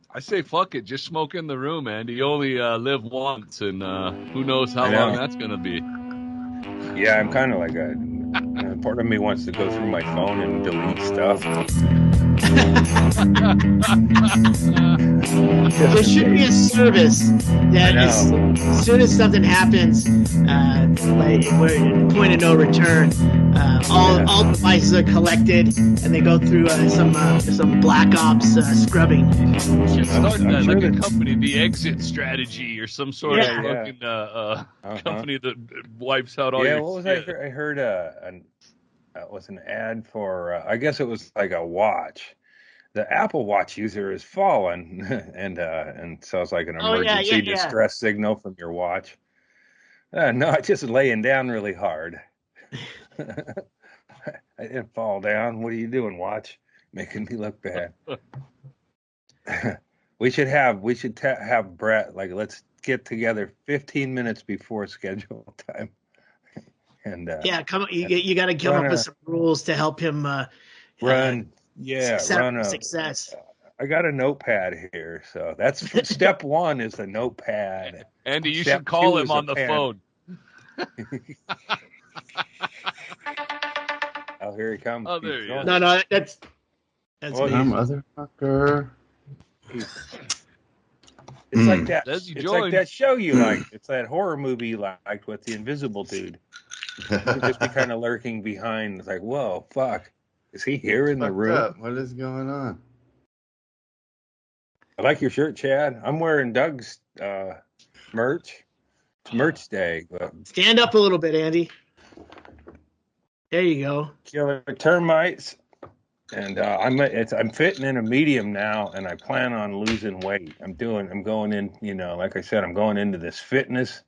I say fuck it, just smoke in the room, Andy. You only live once, and who knows how long that's gonna be. Yeah, I'm kind of like part of me wants to go through my phone and delete stuff. There should be a service that as soon as something happens, like we're point of no return, all devices are collected and they go through some black ops scrubbing. You should start that, like a company, the exit strategy, or some sort of fucking company that wipes out all your. Yeah, what was shit. I heard it was an ad for I guess it was like a watch. The Apple Watch user has fallen, and so it's like an emergency distress signal from your watch. No, I just laying down really hard. I didn't fall down. What are you doing, watch? Making me look bad. We should have Brett, like, let's get together 15 minutes before schedule time. And you got to come up with some rules to help him run success. I got a notepad here, so that's step one is the notepad. Andy, you should call him on the phone. Oh, here he comes. Oh, there he is. No, that's me. Motherfucker. It's like that. It's like that show you like. It's that horror movie you liked with the invisible dude. You could just be kind of lurking behind. It's like, whoa, fuck. Is he here in the room? Up. What is going on? I like your shirt, Chad. I'm wearing Doug's merch. It's merch day. Stand up a little bit, Andy. There you go. Killer termites. And I'm fitting in a medium now, and I plan on losing weight. I'm going in, like I said, I'm going into this fitness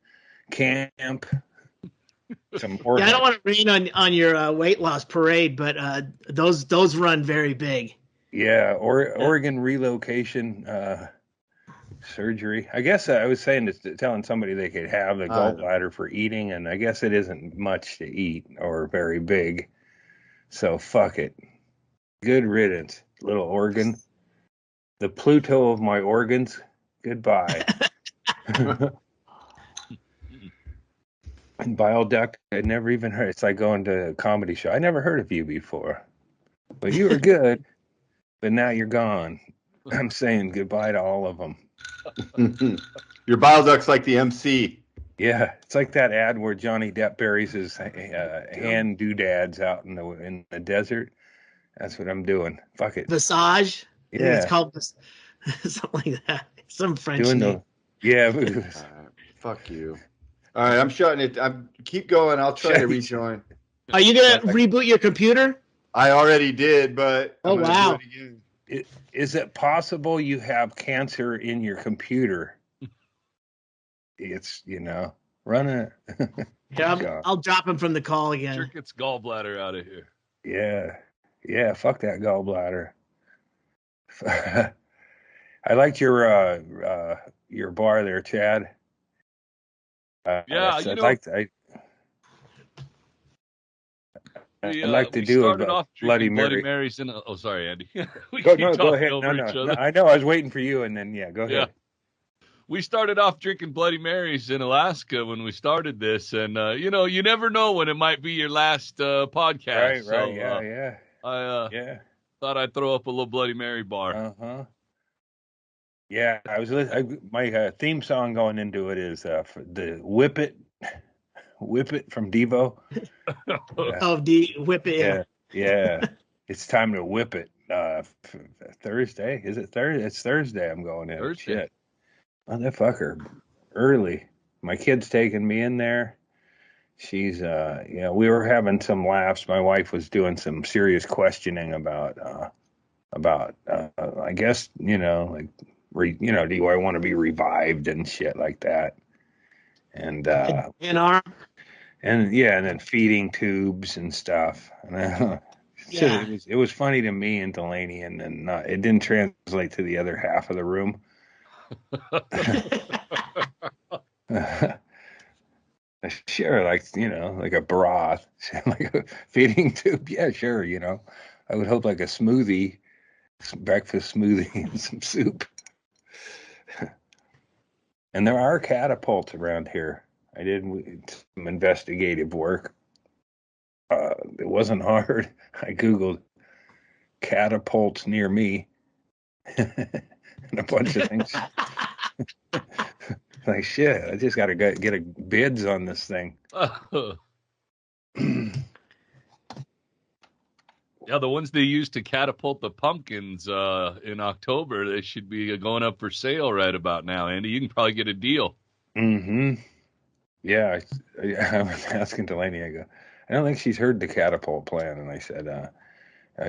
camp. I don't want to rain on your weight loss parade, but those run very big. Yeah, Oregon relocation surgery. I guess I was telling somebody they could have the gallbladder for eating, and I guess it isn't much to eat or very big. So fuck it. Good riddance, little organ. The Pluto of my organs. Goodbye. And bile duct, I'd never even heard. It's like going to a comedy show. I never heard of you before. But you were good. But now you're gone. I'm saying goodbye to all of them. Your bile duct's like the MC. Yeah, it's like that ad where Johnny Depp buries his hand doodads out in the desert. That's what I'm doing. Fuck it. Visage? Yeah. It's called something like that. Some French name. Fuck you. All right, I'm shutting it. Keep going. I'll try to rejoin. Are you going to reboot your computer? I already did, but oh, wow. Is it possible you have cancer in your computer? It's, run it. Yeah, I'll drop him from the call again. Jerk its gallbladder out of here. Yeah, fuck that gallbladder. I liked your bar there, Chad. I'd like to do a Bloody Marys. Sorry, Andy. Go ahead. No, I know. I was waiting for you, and then go ahead. Yeah. We started off drinking Bloody Marys in Alaska when we started this, and you never know when it might be your last podcast. Right. I thought I'd throw up a little Bloody Mary bar. Yeah, my theme song going into it is the Whip It from Devo. Whip It. Yeah. It's time to whip it. Thursday? Is it Thursday? It's Thursday. I'm going in. Thursday. Shit, motherfucker, early. My kid's taking me in there. She's we were having some laughs. My wife was doing some serious questioning about I guess do I want to be revived and shit like that, and and then feeding tubes and stuff. And it was funny to me and Delaney, and then it didn't translate to the other half of the room. Sure, like, like a broth, like a feeding tube. Yeah, sure, I would hope like a smoothie, breakfast smoothie and some soup. And there are catapults around here. I did some investigative work. It wasn't hard. I Googled catapults near me and a bunch of things. Like, shit, I just got to get a bids on this thing. Yeah, the ones they use to catapult the pumpkins in October, they should be going up for sale right about now, Andy. You can probably get a deal. Mm-hmm. Yeah, I was asking Delaney, I go, I don't think she's heard the catapult plan. And I said,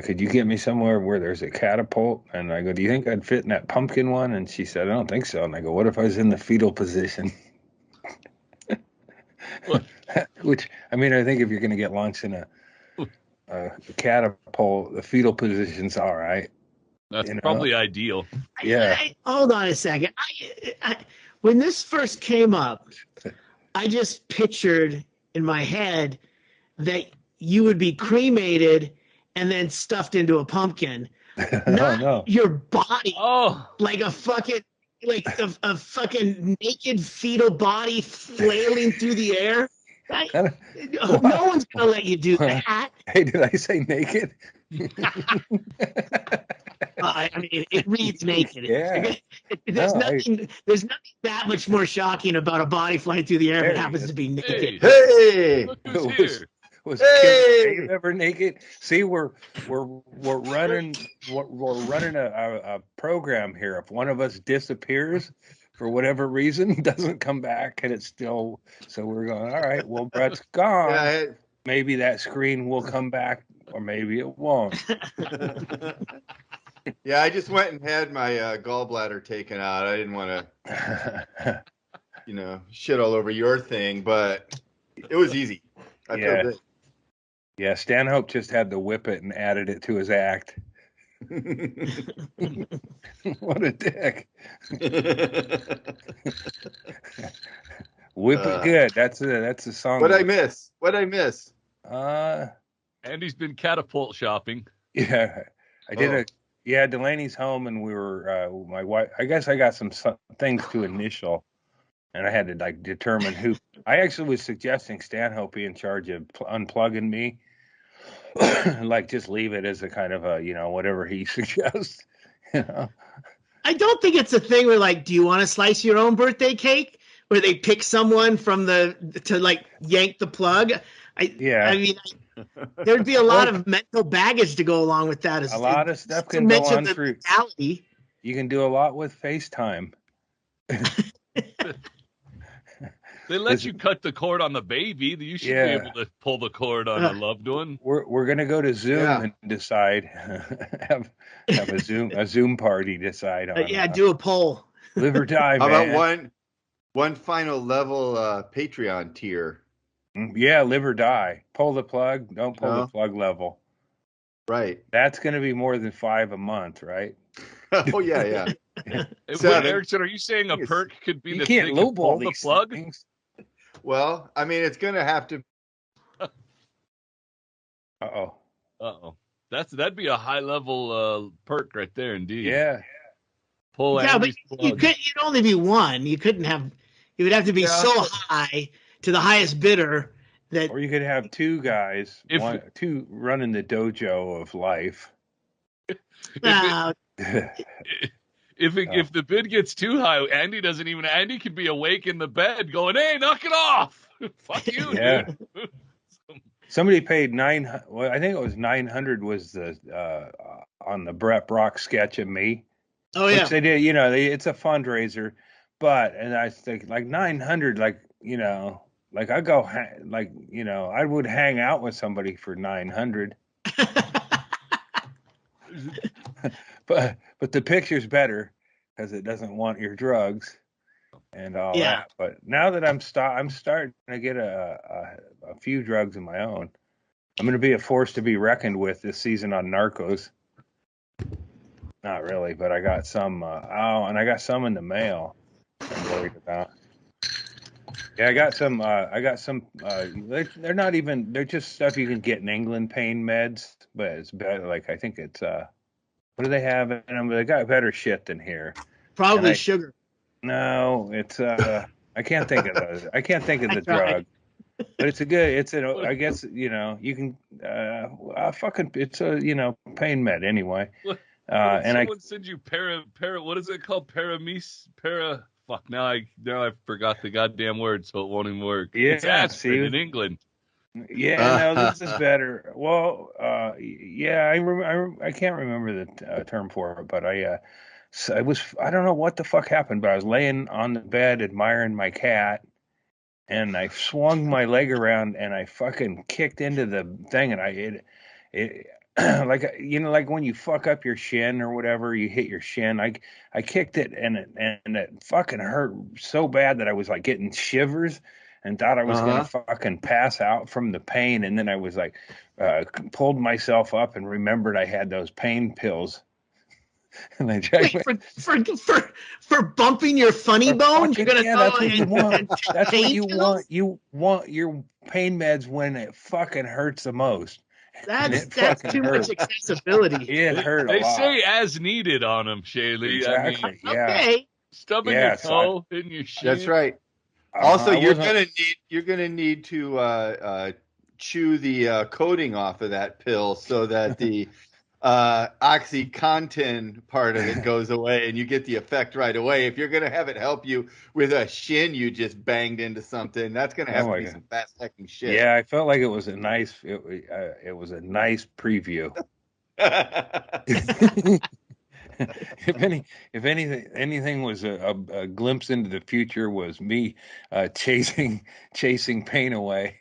could you get me somewhere where there's a catapult? And I go, do you think I'd fit in that pumpkin one? And she said, I don't think so. And I go, what if I was in the fetal position? Which, I mean, I think if you're going to get launched in a catapult, the fetal position's all right. That's probably ideal. Yeah. Hold on a second. When this first came up, I just pictured in my head that you would be cremated and then stuffed into a pumpkin. Not your body. Oh, like a fucking naked fetal body flailing through the air. No one's gonna let you do that. Hey, did I say naked? I mean, it reads naked. Yeah. There's nothing that much more shocking about a body flying through the air if it happens to be naked. Hey! Look who's here. Was Kim ever naked? See, we're running a program here. If one of us disappears for whatever reason, doesn't come back, and it's still, so we're going, all right, well, Brett's gone. Yeah, Maybe that screen will come back, or maybe it won't. Yeah, I just went and had my gallbladder taken out. I didn't want to, shit all over your thing, but it was easy. I feel good. Yeah, Stanhope just had to whip it and added it to his act. What a dick. Whip it good. That's a song. What'd I miss? Andy's been catapult shopping. Yeah, I did Delaney's home, and we were my wife. I guess I got some things to initial, and I had to like determine who. I actually was suggesting Stanhope be in charge of unplugging me. Like, just leave it as a kind of a, whatever he suggests. I don't think it's a thing where, like, do you want to slice your own birthday cake? Where they pick someone to like yank the plug. I mean, there'd be a lot of mental baggage to go along with that. A lot of stuff can go on through. Mentality. You can do a lot with FaceTime. They let you cut the cord on the baby. You should be able to pull the cord on a loved one. We're gonna go to Zoom and decide. have a Zoom party decide on. Do a poll. Live or die. How man. about one final level Patreon tier? Yeah, live or die. Pull the plug. Don't pull the plug level. Right. That's gonna be more than $5 a month, right? Oh yeah. Wait, Erickson, are you saying a perk could be you can't lowball the plug? Things. Well, I mean, it's going to have to. Uh-oh. That'd be a high level perk right there, indeed. Yeah. Pull. Yeah, but you'd only be one. You couldn't have. You would have to be so high to the highest bidder that. Or you could have two guys, two running the dojo of life. If the bid gets too high, Andy could be awake in the bed going, hey, knock it off. Fuck you, dude. Somebody paid $900. Well, I think it was $900 was the on the Brett Brock sketch of me. Oh yeah. Which they did, it's a fundraiser, and I think like $900, like I go, I would hang out with somebody for $900. But the picture's better because it doesn't want your drugs and all that. But now that I'm starting to get a few drugs of my own, I'm going to be a force to be reckoned with this season on Narcos. Not really, but I got some. And I got some in the mail. I'm worried about. Yeah, I got some. They're not even. They're just stuff you can get in England, pain meds. But it's better. Like I think it's. What do they have in them? They got better shit than here. Probably sugar. No, it's. I can't think of those. I can't think of the tried. drug. But it's a good. It's a. I guess you can. Fucking. It's a pain med anyway. And someone send you para. What is it called? Fuck, now I forgot the goddamn word, so it won't even work. Yeah, it's aspirin in England. Yeah, no, this is better. Well, yeah, I can't remember the term for it, but I don't know what the fuck happened, but I was laying on the bed admiring my cat, and I swung my leg around and I fucking kicked into the thing, and it like like when you fuck up your shin or whatever, you hit your shin. I kicked it and it fucking hurt so bad that I was like getting shivers and thought I was gonna fucking pass out from the pain. And then I was like, pulled myself up and remembered I had those pain pills. And I for bumping your funny bone, you're gonna that's what you want. That's what you want. You want your pain meds when it fucking hurts the most. That's too much accessibility. It hurt a lot. They say as needed on them, Chaille. Exactly. I mean, yeah. Okay. Stubbing your toe in your shin. That's right. Also, you're gonna need to chew the coating off of that pill so that the OxyContin part of it goes away and you get the effect right away. If you're going to have it help you with a shin you just banged into something, that's going to have to be some fast-acting shit. Yeah, I felt like it was a nice preview. If anything was a glimpse into the future, was me chasing pain away.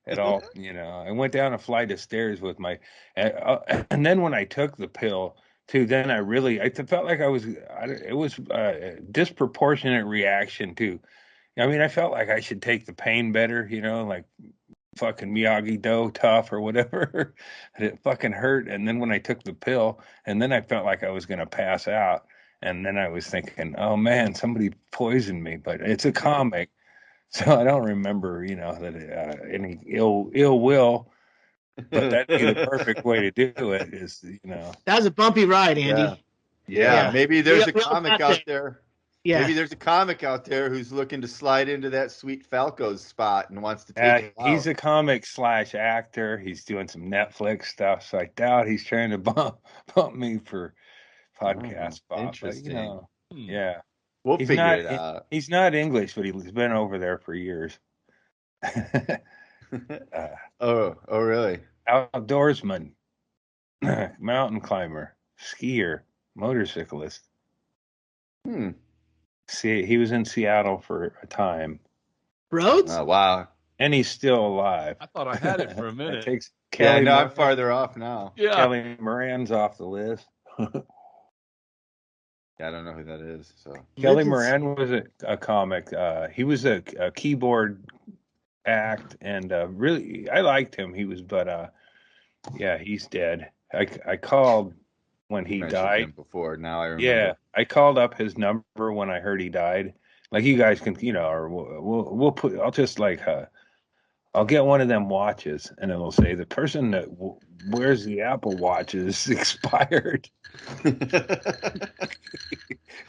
At all, I went down a flight of stairs with my, and then when I took the pill too, then I felt like it was a disproportionate reaction too. I mean, I felt like I should take the pain better, like fucking Miyagi-Do tough or whatever. And it fucking hurt. And then when I took the pill, and then I felt like I was going to pass out. And then I was thinking, oh man, somebody poisoned me, but it's a comic. So I don't remember, that any ill will, but that'd be the perfect way to do it. Is that was a bumpy ride, Andy. Yeah. Maybe there's a comic out there. Yeah. Maybe there's a comic out there who's looking to slide into that sweet Falco's spot and wants to take it out. He's a comic / actor. He's doing some Netflix stuff, so I doubt he's trying to bump me for podcast spot. Interesting. But, yeah. We'll figure it out. He's not English, but he's been over there for years. Oh, really? Outdoorsman, mountain climber, skier, motorcyclist. See, he was in Seattle for a time. Rhodes? Oh, wow. And he's still alive. I thought I had it for a minute. I'm farther off now. Yeah. Kelly Moran's off the list. Yeah, I don't know who that is. So Kelly Moran was a comic. He was a keyboard act, and really, I liked him. He was, but yeah, he's dead. I called when he died. Before now, I remember. Yeah, I called up his number when I heard he died. Like you guys can, or we'll put. I'll just I'll get one of them watches, and it'll say the person that wears the Apple Watch is expired.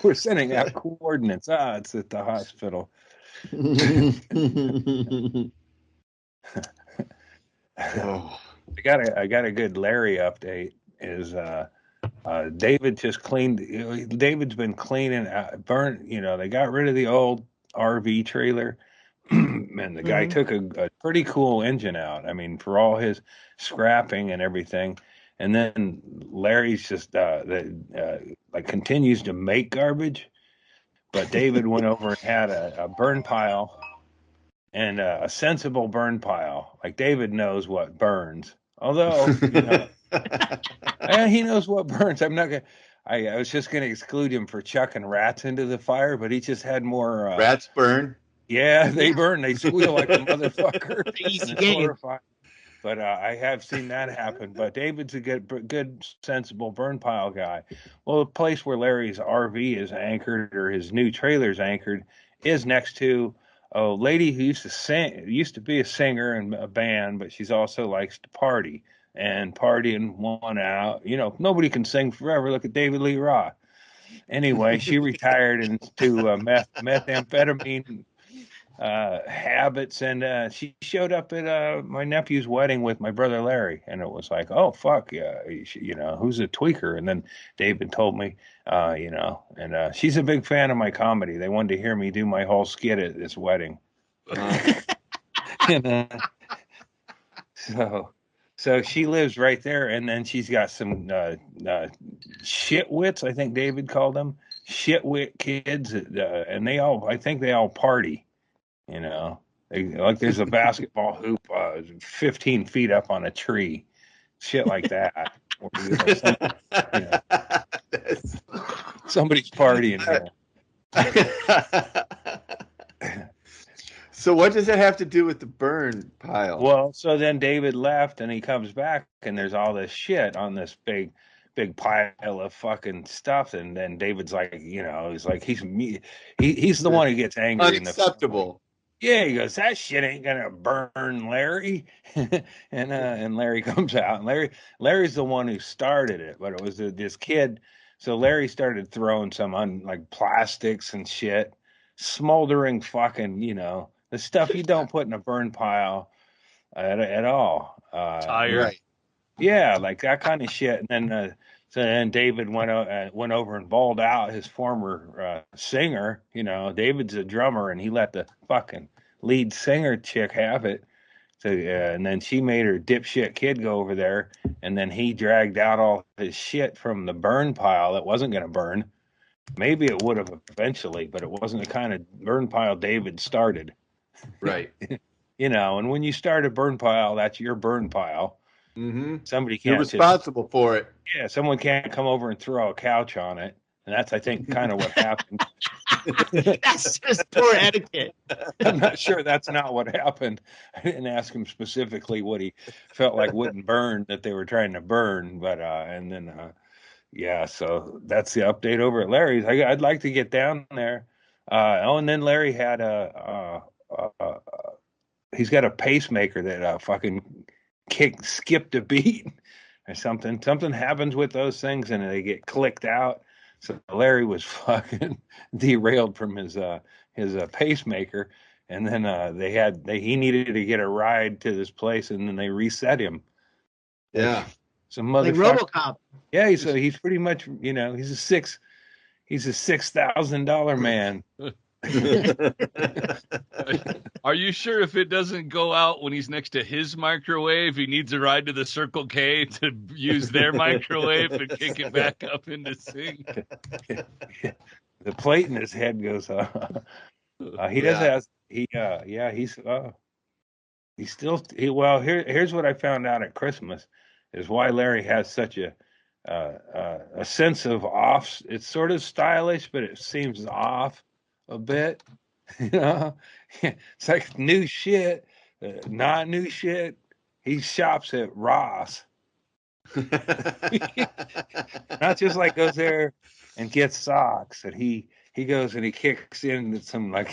We're sending out coordinates. It's at the hospital. I got a good Larry update. Is David just cleaned? David's been cleaning, burnt. They got rid of the old RV trailer. And the guy took a pretty cool engine out. I mean, for all his scrapping and everything. And then Larry's just continues to make garbage. But David went over and had a burn pile, and a sensible burn pile. Like David knows what burns. Although he knows what burns. I'm not gonna. I was just gonna exclude him for chucking rats into the fire, but he just had more. Rats burn. Yeah, they burn. They squeal like a motherfucker. Easy game. But I have seen that happen. But David's a good, sensible burn pile guy. Well, the place where Larry's RV is anchored, or his new trailer's anchored, is next to a lady who used to be a singer in a band, but she's also likes to party and partying one out. Nobody can sing forever. Look at David Lee Roth. Anyway, she retired into methamphetamine habits, and she showed up at my nephew's wedding with my brother Larry, and it was like, oh fuck yeah, who's a tweaker? And then David told me, and she's a big fan of my comedy. They wanted to hear me do my whole skit at this wedding. and, so she lives right there, and then she's got some shitwits, I think David called them, shitwit kids, and I think they all party. Like there's a basketball hoop 15 feet up on a tree, shit like that. Somebody's partying here. So what does that have to do with the burn pile? Well, so then David left, and he comes back, and there's all this shit on this big pile of fucking stuff, and then David's like, he's like, he's the one who gets angry. Unacceptable. Yeah, he goes, that shit ain't gonna burn, Larry. and Larry comes out, and Larry's the one who started it, but it was this kid. So Larry started throwing some like plastics and shit, smoldering fucking, the stuff you don't put in a burn pile at all. Tire. Right. Yeah, like that kind of shit. And then so then David went over and bawled out his former singer. David's a drummer, and he let the fucking lead singer chick have it. So and then she made her dipshit kid go over there, and then he dragged out all his shit from the burn pile that wasn't going to burn. Maybe it would have eventually, but it wasn't the kind of burn pile David started. Right. And when you start a burn pile, that's your burn pile. Mm-hmm. Somebody can't. You're responsible for it. Yeah, someone can't come over and throw a couch on it, and that's, I think, kind of what happened. That's just poor etiquette. I'm not sure that's not what happened. I didn't ask him specifically what he felt like wouldn't burn that they were trying to burn, but and then yeah, so that's the update over at Larry's. I'd like to get down there. And then Larry had he's got a pacemaker that fucking skipped a beat or something. Something happens with those things and they get clicked out. So Larry was fucking derailed from his pacemaker, and then he needed to get a ride to this place, and then they reset him. Yeah, some motherfucker. Like RoboCop. Yeah, so he's pretty much he's a $6,000 man. Are you sure if it doesn't go out when he's next to his microwave, he needs a ride to the Circle K to use their microwave and kick it back up into sync? The plate in his head goes up. Here's what I found out at Christmas is why Larry has such a sense of off. It's sort of stylish, but it seems off a bit. It's like new shit, not new shit. He shops at Ross. Not just like goes there and gets socks. And he goes and he kicks in some, like,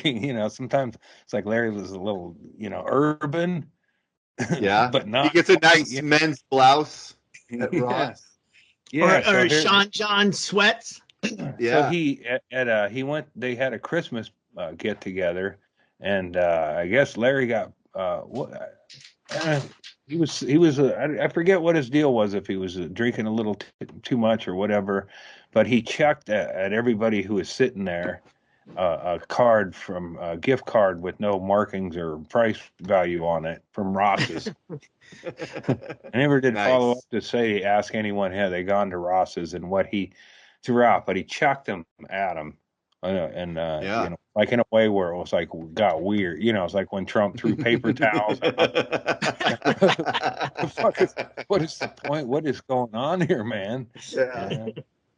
sometimes it's like Larry was a little, urban. Yeah. But not. He gets a nice men's blouse at Ross. Yeah. Or Sean John sweats. Yeah. So they had a Christmas get together, and I guess Larry got he was I forget what his deal was, if he was drinking a little too much or whatever, but he chucked at everybody who was sitting there a gift card with no markings or price value on it from Ross's. I never did follow up to ask anyone had they gone to Ross's and what he threw out, but he chucked them at him. Like in a way where it was like got weird. It's like when Trump threw paper towels. What is the point? What is going on here, man? Yeah.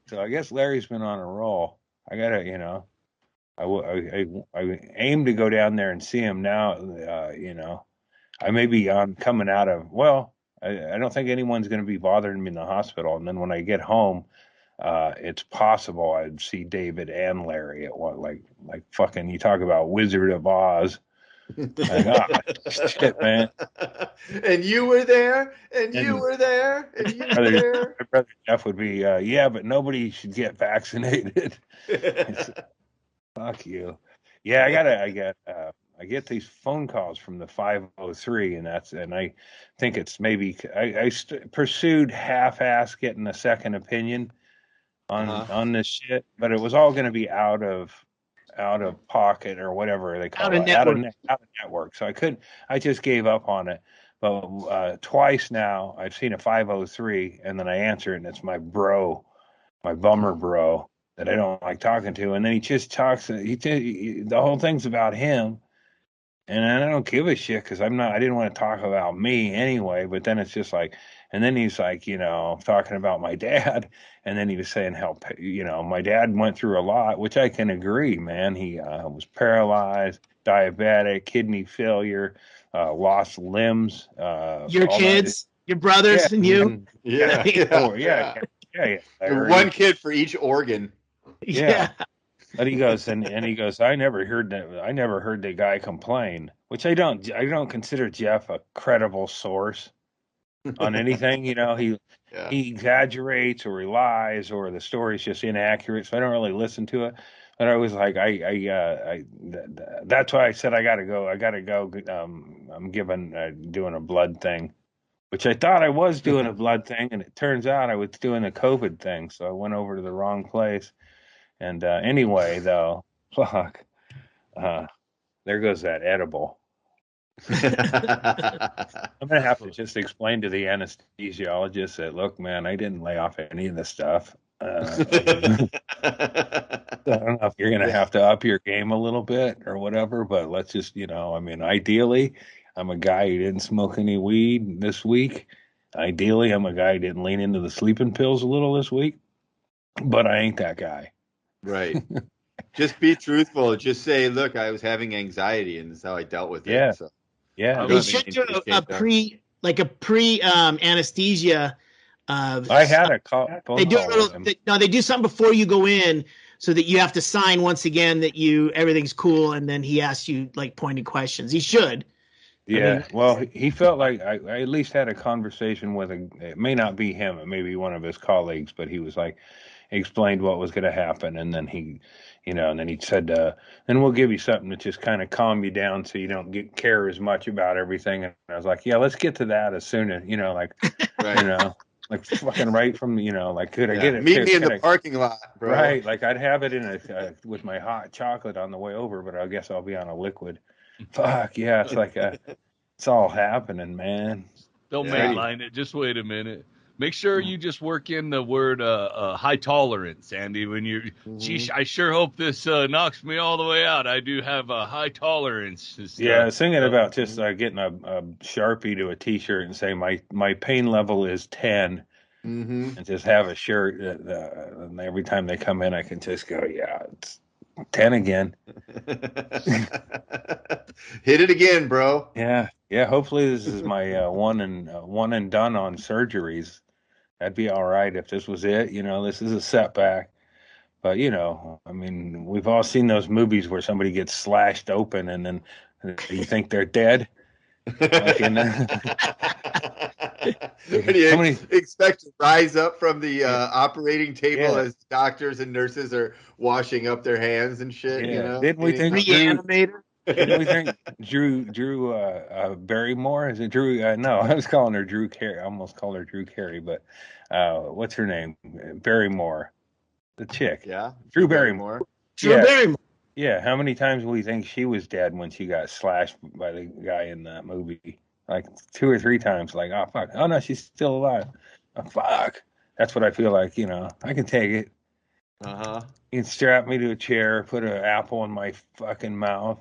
So I guess Larry's been on a roll. I gotta, I aim to go down there and see him now. I may be on coming out of, well, I don't think anyone's going to be bothering me in the hospital. And then when I get home, it's possible I'd see David and Larry at what, like fucking, you talk about Wizard of Oz. Like, shit, man. And you were there, and And you were there, and you were there. My brother Jeff would be, yeah, but nobody should get vaccinated. Fuck you. Yeah, I get these phone calls from the 503, and I think it's maybe I pursued half-ass getting a second opinion on this shit, but it was all going to be out of pocket or whatever they call it, out of network. So I just gave up on it. But twice now I've seen a 503, and then I answer it, and it's my bummer bro that I don't like talking to, and then he just talks. The whole thing's about him, and I don't give a shit because I didn't want to talk about me anyway. But then it's just like, and then he's like, talking about my dad, and then he was saying how, my dad went through a lot, which I can agree, man. He was paralyzed, diabetic, kidney failure, lost limbs. Your kids, your brothers, and you. Yeah. One kid for each organ. Yeah. But he goes, I never heard the guy complain, which I don't consider Jeff a credible source on anything. He exaggerates or he lies or the story's just inaccurate, so I don't really listen to it. But I was like, that's why I said I gotta go. I'm doing a blood thing, which I thought I was doing a blood thing, and it turns out I was doing a COVID thing. So I went over to the wrong place. And anyway, though, fuck, there goes that edible. I'm gonna have to just explain to the anesthesiologist that, look, man, I didn't lay off any of this stuff. I don't know if you're gonna have to up your game a little bit or whatever, but let's just, ideally, I'm a guy who didn't smoke any weed this week. Ideally, I'm a guy who didn't lean into the sleeping pills a little this week, but I ain't that guy. Right. Just be truthful. Just say, look, I was having anxiety, and that's how I dealt with it. Yeah. So. Yeah. They should do a pre anesthesia. I had a call. They do a little. They do something before you go in, so that you have to sign once again that everything's cool, and then he asks you like pointed questions. He should. Yeah. Well, he felt like I at least had a conversation with it may not be him, it may be one of his colleagues, but he was like, explained what was going to happen, and then he said, then we'll give you something to just kind of calm you down so you don't care as much about everything. And I was like, yeah, let's get to that as soon as, right. Like fucking right from, could I get it? Meet me in the parking lot, bro. Right. Like I'd have it in with my hot chocolate on the way over, but I guess I'll be on a liquid. Fuck yeah. It's like, it's all happening, man. Don't mainline it. Just wait a minute. Make sure you just work in the word high tolerance, Andy. When you're, geez, I sure hope this knocks me all the way out. I do have a high tolerance. Yeah, I was thinking about just getting a Sharpie to a T-shirt and say my pain level is 10, and just have a shirt that and every time they come in, I can just go, yeah, it's 10 again. Hit it again, bro. Yeah. Hopefully this is my one and done on surgeries. That'd be all right if this was it. This is a setback. But, I mean, we've all seen those movies where somebody gets slashed open and then you think they're dead. Like expect to rise up from the operating table as doctors and nurses are washing up their hands and shit. Didn't we think reanimator? Didn't we think Drew Barrymore? Is it Drew? No, I was calling her Drew Carey. I almost called her Drew Carey, but what's her name? Barrymore, the chick. Yeah, Drew Barrymore. Drew Barrymore. Yeah, how many times do we think she was dead when she got slashed by the guy in that movie? Like 2 or 3 times. Like, oh fuck, oh no, she's still alive. Oh, fuck. That's what I feel like. I can take it. You can strap me to a chair, put an apple in my fucking mouth.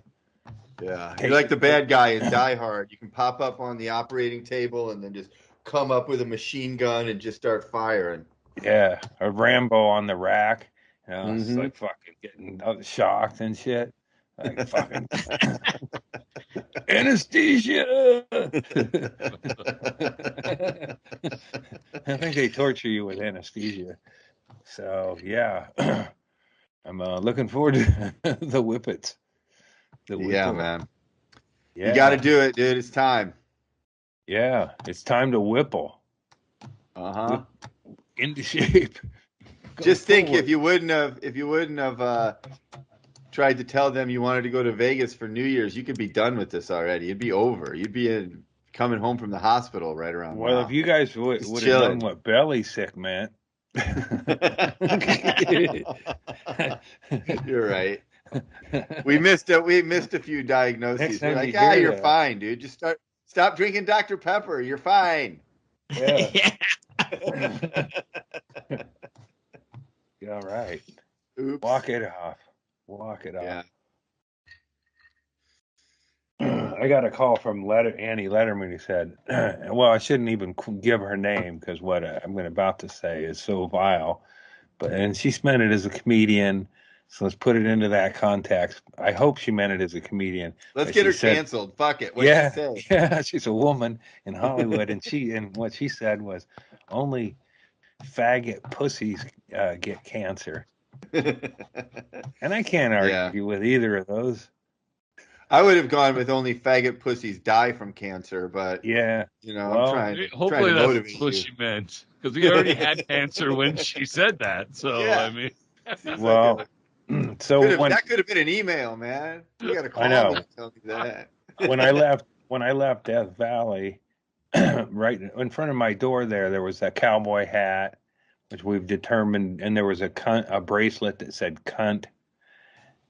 Yeah, you're like the bad guy in Die Hard. You can pop up on the operating table and then just come up with a machine gun and just start firing. Yeah, a Rambo on the rack. It's like fucking getting shocked and shit. Like fucking. Anesthesia. I think they torture you with anesthesia. So yeah, I'm looking forward to the whippets. Yeah, man. Yeah. You got to do it, dude. It's time. Yeah, it's time to whipple. Into shape. Just think, if you wouldn't have tried to tell them you wanted to go to Vegas for New Year's, you could be done with this already. It'd be over. You'd be coming home from the hospital right around now. If you guys would have known what belly sick meant. You're right. We missed a few diagnoses. We're like, you're fine, dude. Just stop drinking Dr. Pepper. You're fine. Yeah. All right. Oops. Walk it off. Yeah. I got a call from Annie Letterman who said, well, I shouldn't even give her name because what I'm about to say is so vile. And she meant it as a comedian. So let's put it into that context. I hope she meant it as a comedian. Let's get her canceled. Fuck it. What'd she say? Yeah, she's a woman in Hollywood, and what she said was, only faggot pussies get cancer. And I can't argue with either of those. I would have gone with only faggot pussies die from cancer, but yeah, I'm trying. Hopefully that's what she meant, because we already had cancer when she said that. So I mean, so that could have been an email, man. You got to call me and tell me that. when I left Death Valley, right in front of my door there was a cowboy hat, which we've determined, and there was a bracelet that said "cunt,"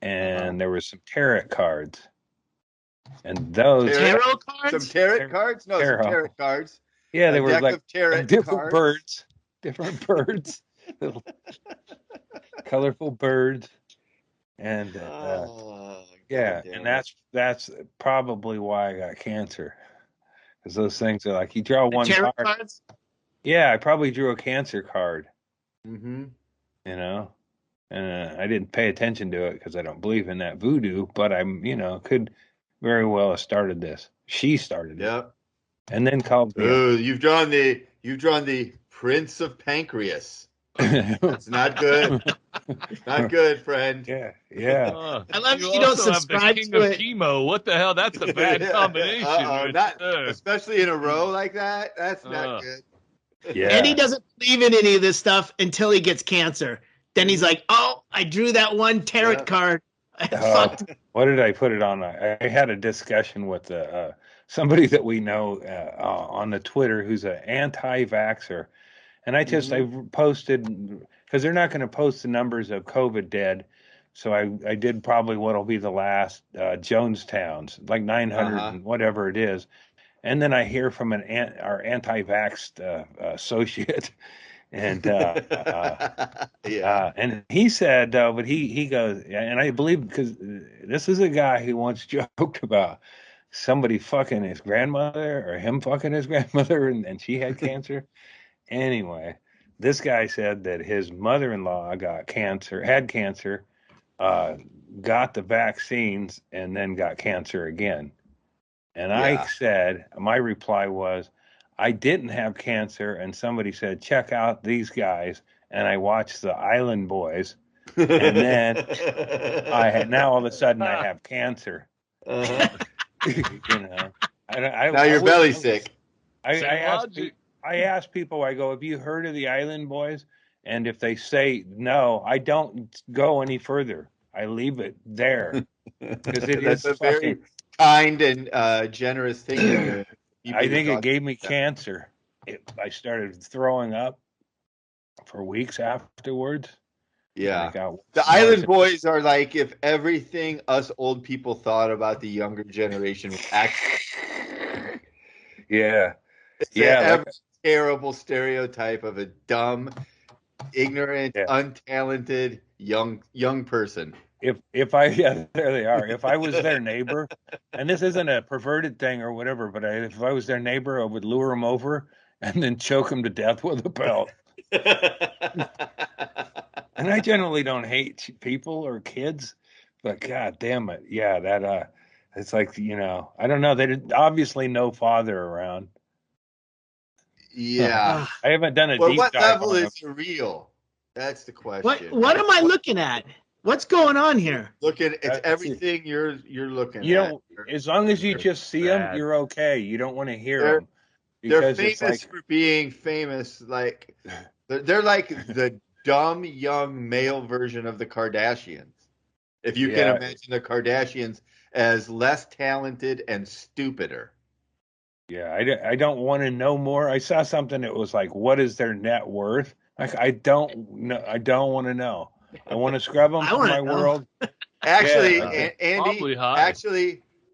and there was some tarot cards. And those tarot cards? Some tarot cards? No, some tarot cards. Yeah, they were like different cards. birds, little colorful birds, and and that's probably why I got cancer, because those things are like you draw one tarot card. Cards? Yeah, I probably drew a cancer card. Mm-hmm. And I didn't pay attention to it because I don't believe in that voodoo, but I'm could very well have started this. She started it. And then called me. Oh, you've drawn the Prince of Pancreas. That's not good. Not good, friend. Yeah. I love you don't subscribe to it. Chemo. What the hell? That's a bad combination. Especially in a row like that. That's not good. Yeah. And he doesn't believe in any of this stuff until he gets cancer. Then he's like, "Oh, I drew that one tarot card." What did I put it on? I had a discussion with somebody that we know on the Twitter who's an anti-vaxxer. And I posted, because they're not going to post the numbers of COVID dead. So I did probably what'll be the last Jonestown's, like 900 and whatever it is. And then I hear from our anti-vaxxed associate. And and he said, but he goes, and I believe, because this is a guy who once joked about somebody fucking his grandmother or him fucking his grandmother, and she had cancer. Anyway, this guy said that his mother-in-law had cancer, got the vaccines, and then got cancer again. And I said, my reply was, I didn't have cancer, and somebody said, check out these guys, and I watched the Island Boys, and then now all of a sudden I have cancer. Now I you're belly sick. I ask people, I go, have you heard of the Island Boys? And if they say no, I don't go any further. I leave it there. Because That's a very kind and generous thing. I think it gave me cancer. I started throwing up for weeks afterwards. Yeah. The Island Boys are like if everything us old people thought about the younger generation was accurate. Yeah. It's terrible stereotype of a dumb, ignorant, untalented young person. There they are. If I was their neighbor, and this isn't a perverted thing or whatever, but if I was their neighbor, I would lure them over and then choke them to death with a belt. And I generally don't hate people or kids, but God damn it, It's like, I don't know. They obviously no father around. Yeah. I haven't done a But deep what dive level on is real? That's the question. What am I looking at? What's going on here? It's everything you're looking You at. don't, as long as you just see them, you're okay. You don't want to hear them. They're famous for being famous. Like they're like the dumb young male version of the Kardashians. If you can imagine the Kardashians as less talented and stupider. Yeah, I don't want to know more. I saw something that was like, what is their net worth? I don't know. I don't want to know. I want to scrub them from my world. Actually, Andy, probably high.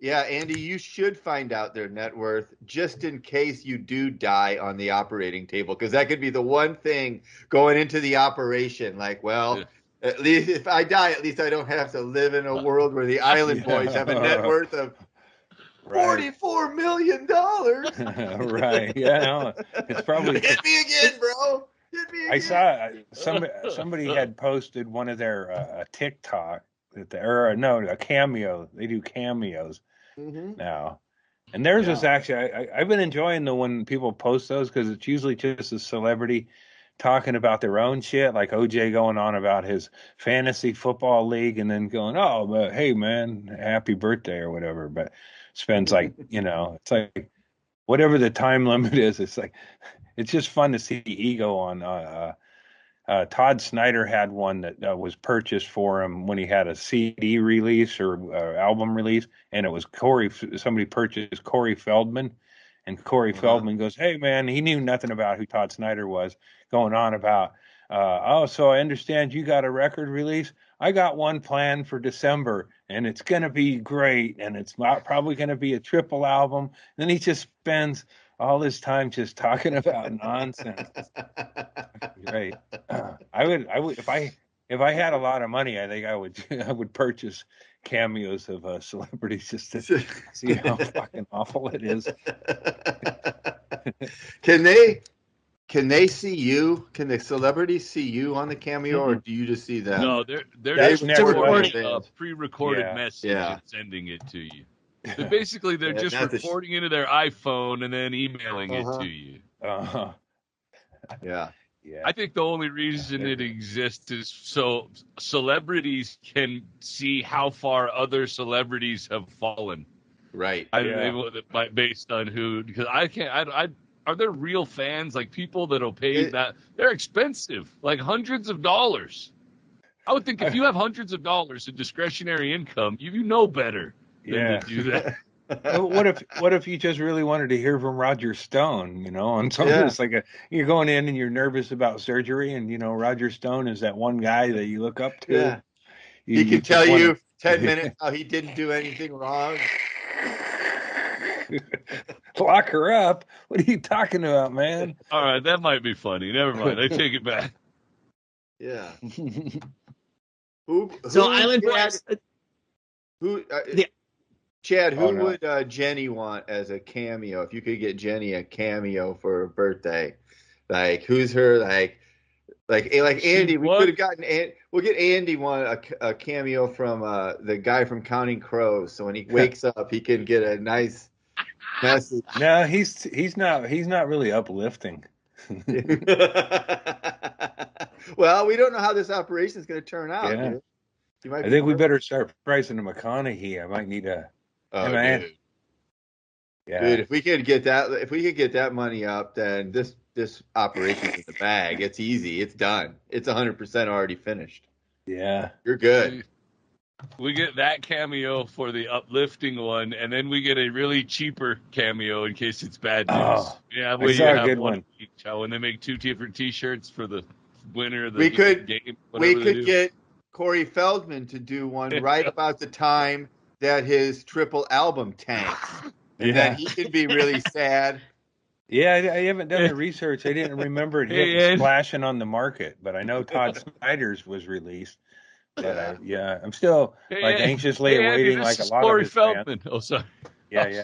Andy, you should find out their net worth just in case you do die on the operating table, because that could be the one thing going into the operation. Like, well, at least if I die, at least I don't have to live in a world where the Island Boys have a net worth of $44 million. Right. Yeah, no, it's probably hit me again, bro. Hit me again. I saw somebody had posted one of their a TikTok a Cameo. They do cameos now, and theirs is actually I've been enjoying the when people post those, because it's usually just a celebrity talking about their own shit, like OJ going on about his fantasy football league and then going, oh, but hey man, happy birthday or whatever, but spends like it's like whatever the time limit is. It's like it's just fun to see ego on. Todd Snyder had one that was purchased for him when he had a CD release or album release, and it was somebody purchased Corey Feldman, and Corey Feldman goes, hey man, he knew nothing about who Todd Snyder was, going on about, so I understand you got a record release. I got one planned for December, and it's going to be great, and it's probably going to be a triple album. And then he just spends all this time just talking about nonsense. Great. I would if I had a lot of money, I think I would purchase cameos of celebrities just to see how fucking awful it is. Can they see you? Can the celebrities see you on the Cameo, or do you just see them? No, they're just recording a pre-recorded message and sending it to you. So basically, they're just recording into their iPhone and then emailing it to you. Yeah. I think the only reason it exists is so celebrities can see how far other celebrities have fallen. Right. Based on who, because I can't. Are there real fans, like people that'll pay that? They're expensive, like hundreds of dollars. I would think if you have hundreds of dollars in discretionary income, you know better than to do that. What if you just really wanted to hear from Roger Stone, and something that's like you're going in and you're nervous about surgery, and Roger Stone is that one guy that you look up to. Yeah. He can tell you 10 minutes how he didn't do anything wrong. Lock her up. What are you talking about, man? All right, that might be funny. Never mind. I take it back. Yeah. Island Boys. Chad, who would Jenny want as a cameo? If you could get Jenny a cameo for her birthday, like who's her like Andy? We could have gotten. We'll get Andy a cameo from the guy from Counting Crows, so when he wakes up, he can get a nice message. No, he's not really uplifting. Well, we don't know how this operation is going to turn out. Yeah. Dude. I think we better start pricing to McConaughey. I might need a. Oh, man. Yeah. Dude, if we could get that money up, then this operation's in the bag. It's easy. It's done. It's 100% already finished. Yeah. You're good. We get that cameo for the uplifting one, and then we get a really cheaper cameo in case it's bad news. Oh, yeah, I saw a good one. Each, when they make 2 different T-shirts for the winner of the game. We could get Corey Feldman to do one right about the time that his triple album tanked. And then he could be really sad. Yeah, I haven't done the research. I didn't remember it splashing on the market, but I know Todd Snyder's was released. But I'm still anxiously awaiting Andy, like a lot Corey of his Feldman. fans. Oh, sorry. Yeah.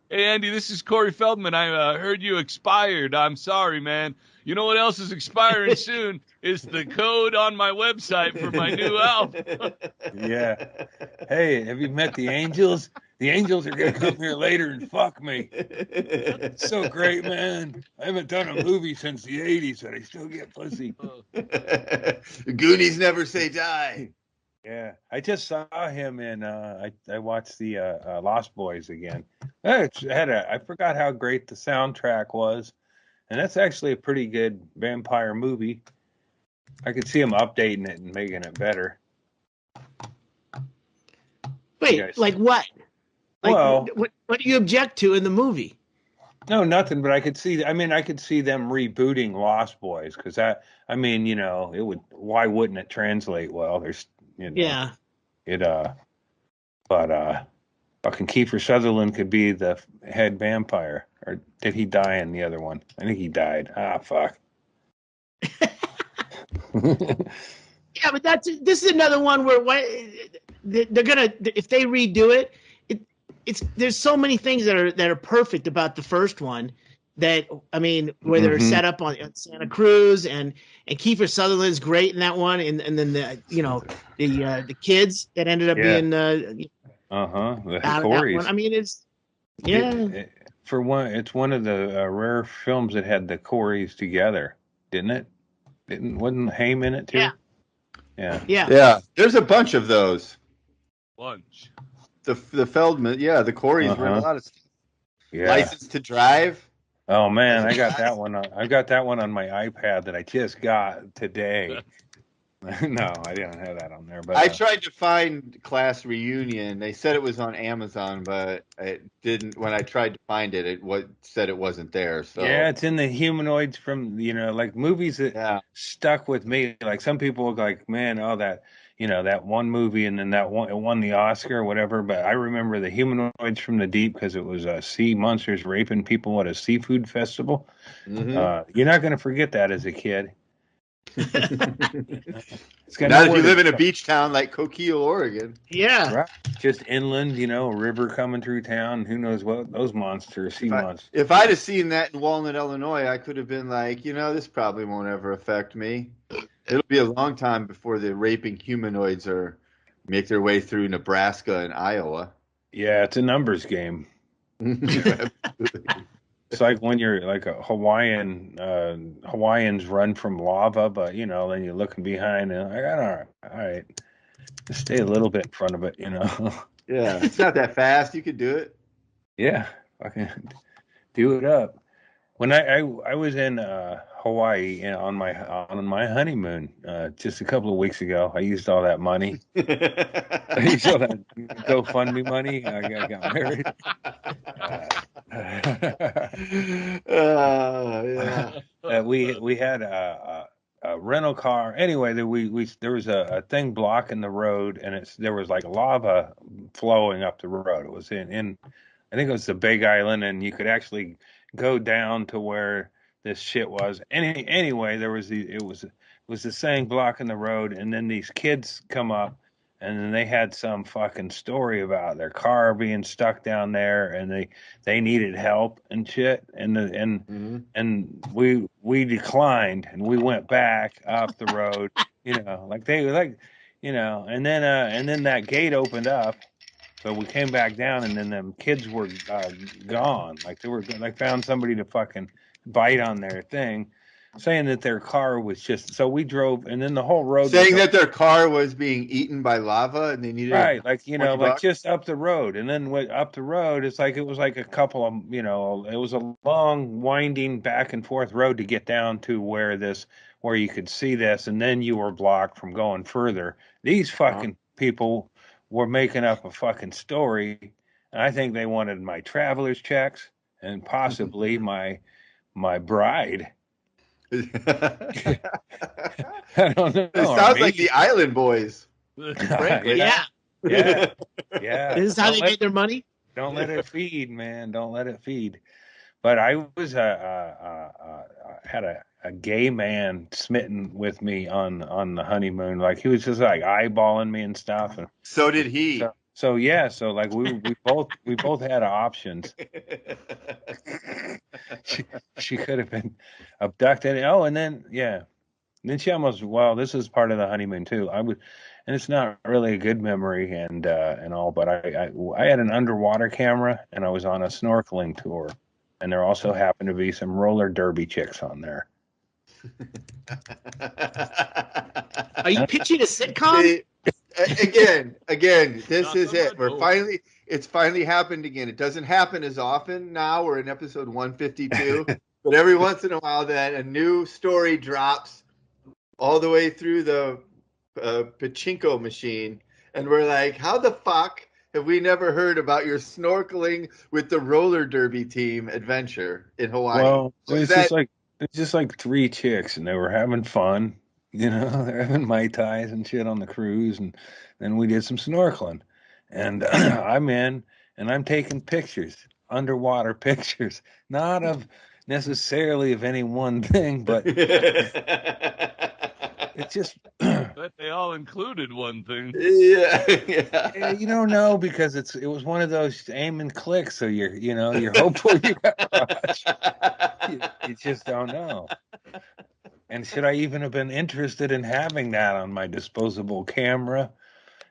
Hey, Andy, this is Corey Feldman. I heard you expired. I'm sorry, man. You know what else is expiring soon? Is the code on my website for my new album. Yeah. Hey, have you met the Angels? The angels are gonna come here later and fuck me. It's so great, man. I haven't done a movie since the '80s, but I still get pussy. Goonies never say die. Yeah, I just saw him in. I watched the Lost Boys again. I forgot how great the soundtrack was, and that's actually a pretty good vampire movie. I could see him updating it and making it better. Wait, like what? Like, well, what do you object to in the movie? No, nothing. But I could see. I mean, I could see them rebooting Lost Boys because that. I mean, you know, it would. Why wouldn't it translate well? There's, you know, Yeah. But fucking Kiefer Sutherland could be the head vampire, or did he die in the other one? I think he died. Ah, fuck. Yeah, but this is another one where they're gonna, if they redo it, there's so many things that are perfect about the first one that, I mean, where they're set up on Santa Cruz, and Kiefer Sutherland's great in that one, and then the the kids that ended up being the Corys. I mean, it's it's one of the rare films that had the Corys together, didn't it? Wasn't Haim in it too? Yeah. There's a bunch of those. Bunch. The Feldman, the Corys were in a lot of stuff. Yeah. License to Drive. Oh man, I got that one. I got that one on my iPad that I just got today. No, I didn't have that on there. But I tried to find Class Reunion. They said it was on Amazon, but it didn't. When I tried to find it, said it wasn't there. So yeah, it's in the humanoids from like movies that stuck with me. Like some people are like, man, that that one movie, and then that one it won the Oscar or whatever. But I remember the humanoids from the deep because it was sea monsters raping people at a seafood festival. Mm-hmm. You're not going to forget that as a kid. Not if you live in a beach town like Coquille, Oregon. Yeah. Right. Just inland, a river coming through town. Who knows what those monsters, monsters. If I'd have seen that in Walnut, Illinois, I could have been like, this probably won't ever affect me. It'll be a long time before the raping humanoids make their way through Nebraska and Iowa. Yeah, it's a numbers game. It's like when you're like a Hawaiians run from lava, but then you're looking behind and like, all right, just stay a little bit in front of it, Yeah, it's not that fast. You could do it. Yeah, fucking do it up. When I was in Hawaii on my honeymoon just a couple of weeks ago, I used all that money. I used all that GoFundMe money. I got married. We had a rental car. Anyway, there was a thing blocking the road, and there was like lava flowing up the road. It was in I think it was the Big Island, and you could actually go down to where this shit was. Anyway, it was this thing blocking the road, and then these kids come up, and then they had some fucking story about their car being stuck down there, and they needed help and shit, and we declined, and we went back up the road, and then that gate opened up. So we came back down, and then them kids were gone. Like they found somebody to fucking bite on their thing, saying that their car was just. So we drove, and then the whole road. Saying that their car was being eaten by lava, and they needed like just up the road, and then up the road, it was like a couple of it was a long winding back and forth road to get down to where you could see this, and then you were blocked from going further. These fucking people were making up a fucking story, and I think they wanted my traveler's checks and possibly my bride. I don't know. It sounds like the Island Boys. Yeah. This is how they made their money. Don't let it feed, man. Don't let it feed. But I was had a gay man smitten with me on the honeymoon. Like he was just like eyeballing me and stuff. And so did he. So like we both had options. She could have been abducted. Oh, and then then she almost, well, this is part of the honeymoon too. And it's not really a good memory and all, but I had an underwater camera and I was on a snorkeling tour, and there also happened to be some roller derby chicks on there. Are you pitching a sitcom? Again, this is it. It's finally happened again. It doesn't happen as often now. We're in episode 152, but every once in a while, then a new story drops all the way through the pachinko machine, and we're like, how the fuck have we never heard about your snorkeling with the roller derby team adventure in Hawaii? Well, it's just like three chicks, and they were having fun. They're having Mai Tais and shit on the cruise, and then we did some snorkeling. And I'm in, and I'm taking pictures, underwater pictures, not of necessarily of any one thing, but it's just. But they all included one thing. Yeah. You don't know, because it was one of those aim and click, so you're hopeful you got you just don't know. And should I even have been interested in having that on my disposable camera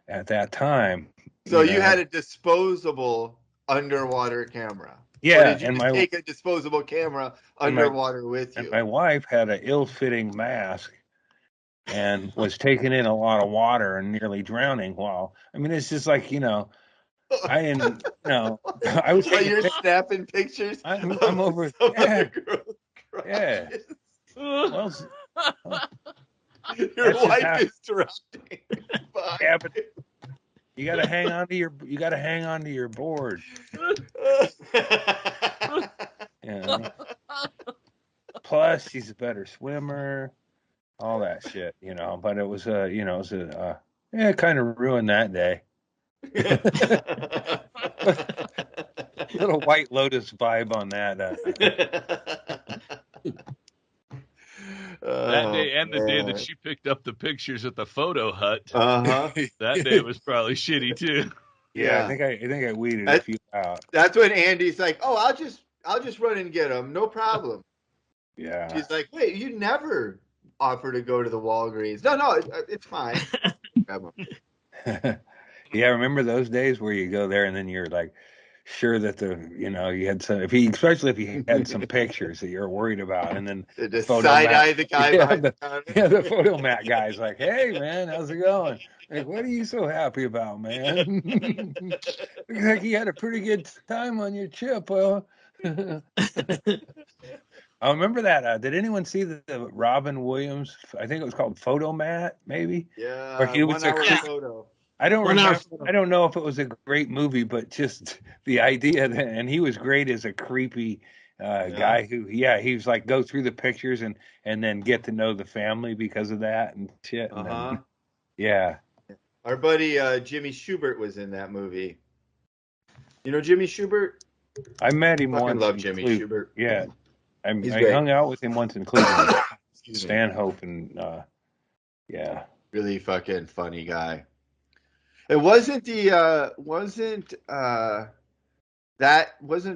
at that time? So you had a disposable underwater camera. Yeah, or did you take a disposable camera underwater with you? And my wife had an ill-fitting mask and was taking in a lot of water and nearly drowning. It's just like, I didn't, I was. So you're snapping pictures. I'm over. Yeah. Well, your wife is drowning. Yeah, but you got to hang on to your board. Plus, she's a better swimmer. All that shit, But it was kind of ruined that day. Little White Lotus vibe on that. That day and the day that she picked up the pictures at the photo hut. That day was probably shitty too. Yeah, I think I weeded a few out. That's when Andy's like, "Oh, I'll just run and get them, no problem." Yeah. She's like, "Wait, you never offer to go to the Walgreens?" No, it's fine. Yeah, remember those days where you go there and then you're like sure that you had some, especially if you had some pictures that you're worried about, and then the side-eye the guy behind the counter. The photo mat guy's like, "Hey man, how's it going? Like, what are you so happy about, man? Looks like you had a pretty good time on your trip, huh?" I remember that. Did anyone see the Robin Williams? I think it was called Photo Mat, maybe. Yeah. Where he was 1 hour photo. I don't remember. I don't know if it was a great movie, but just the idea that, and he was great as a creepy guy who, he was like go through the pictures and then get to know the family because of that and shit. And then, Our buddy Jimmy Schubert was in that movie. You know Jimmy Schubert? I met him once. I love Jimmy Schubert. Yeah. I hung out with him once in Cleveland. Stanhope and really fucking funny guy. It wasn't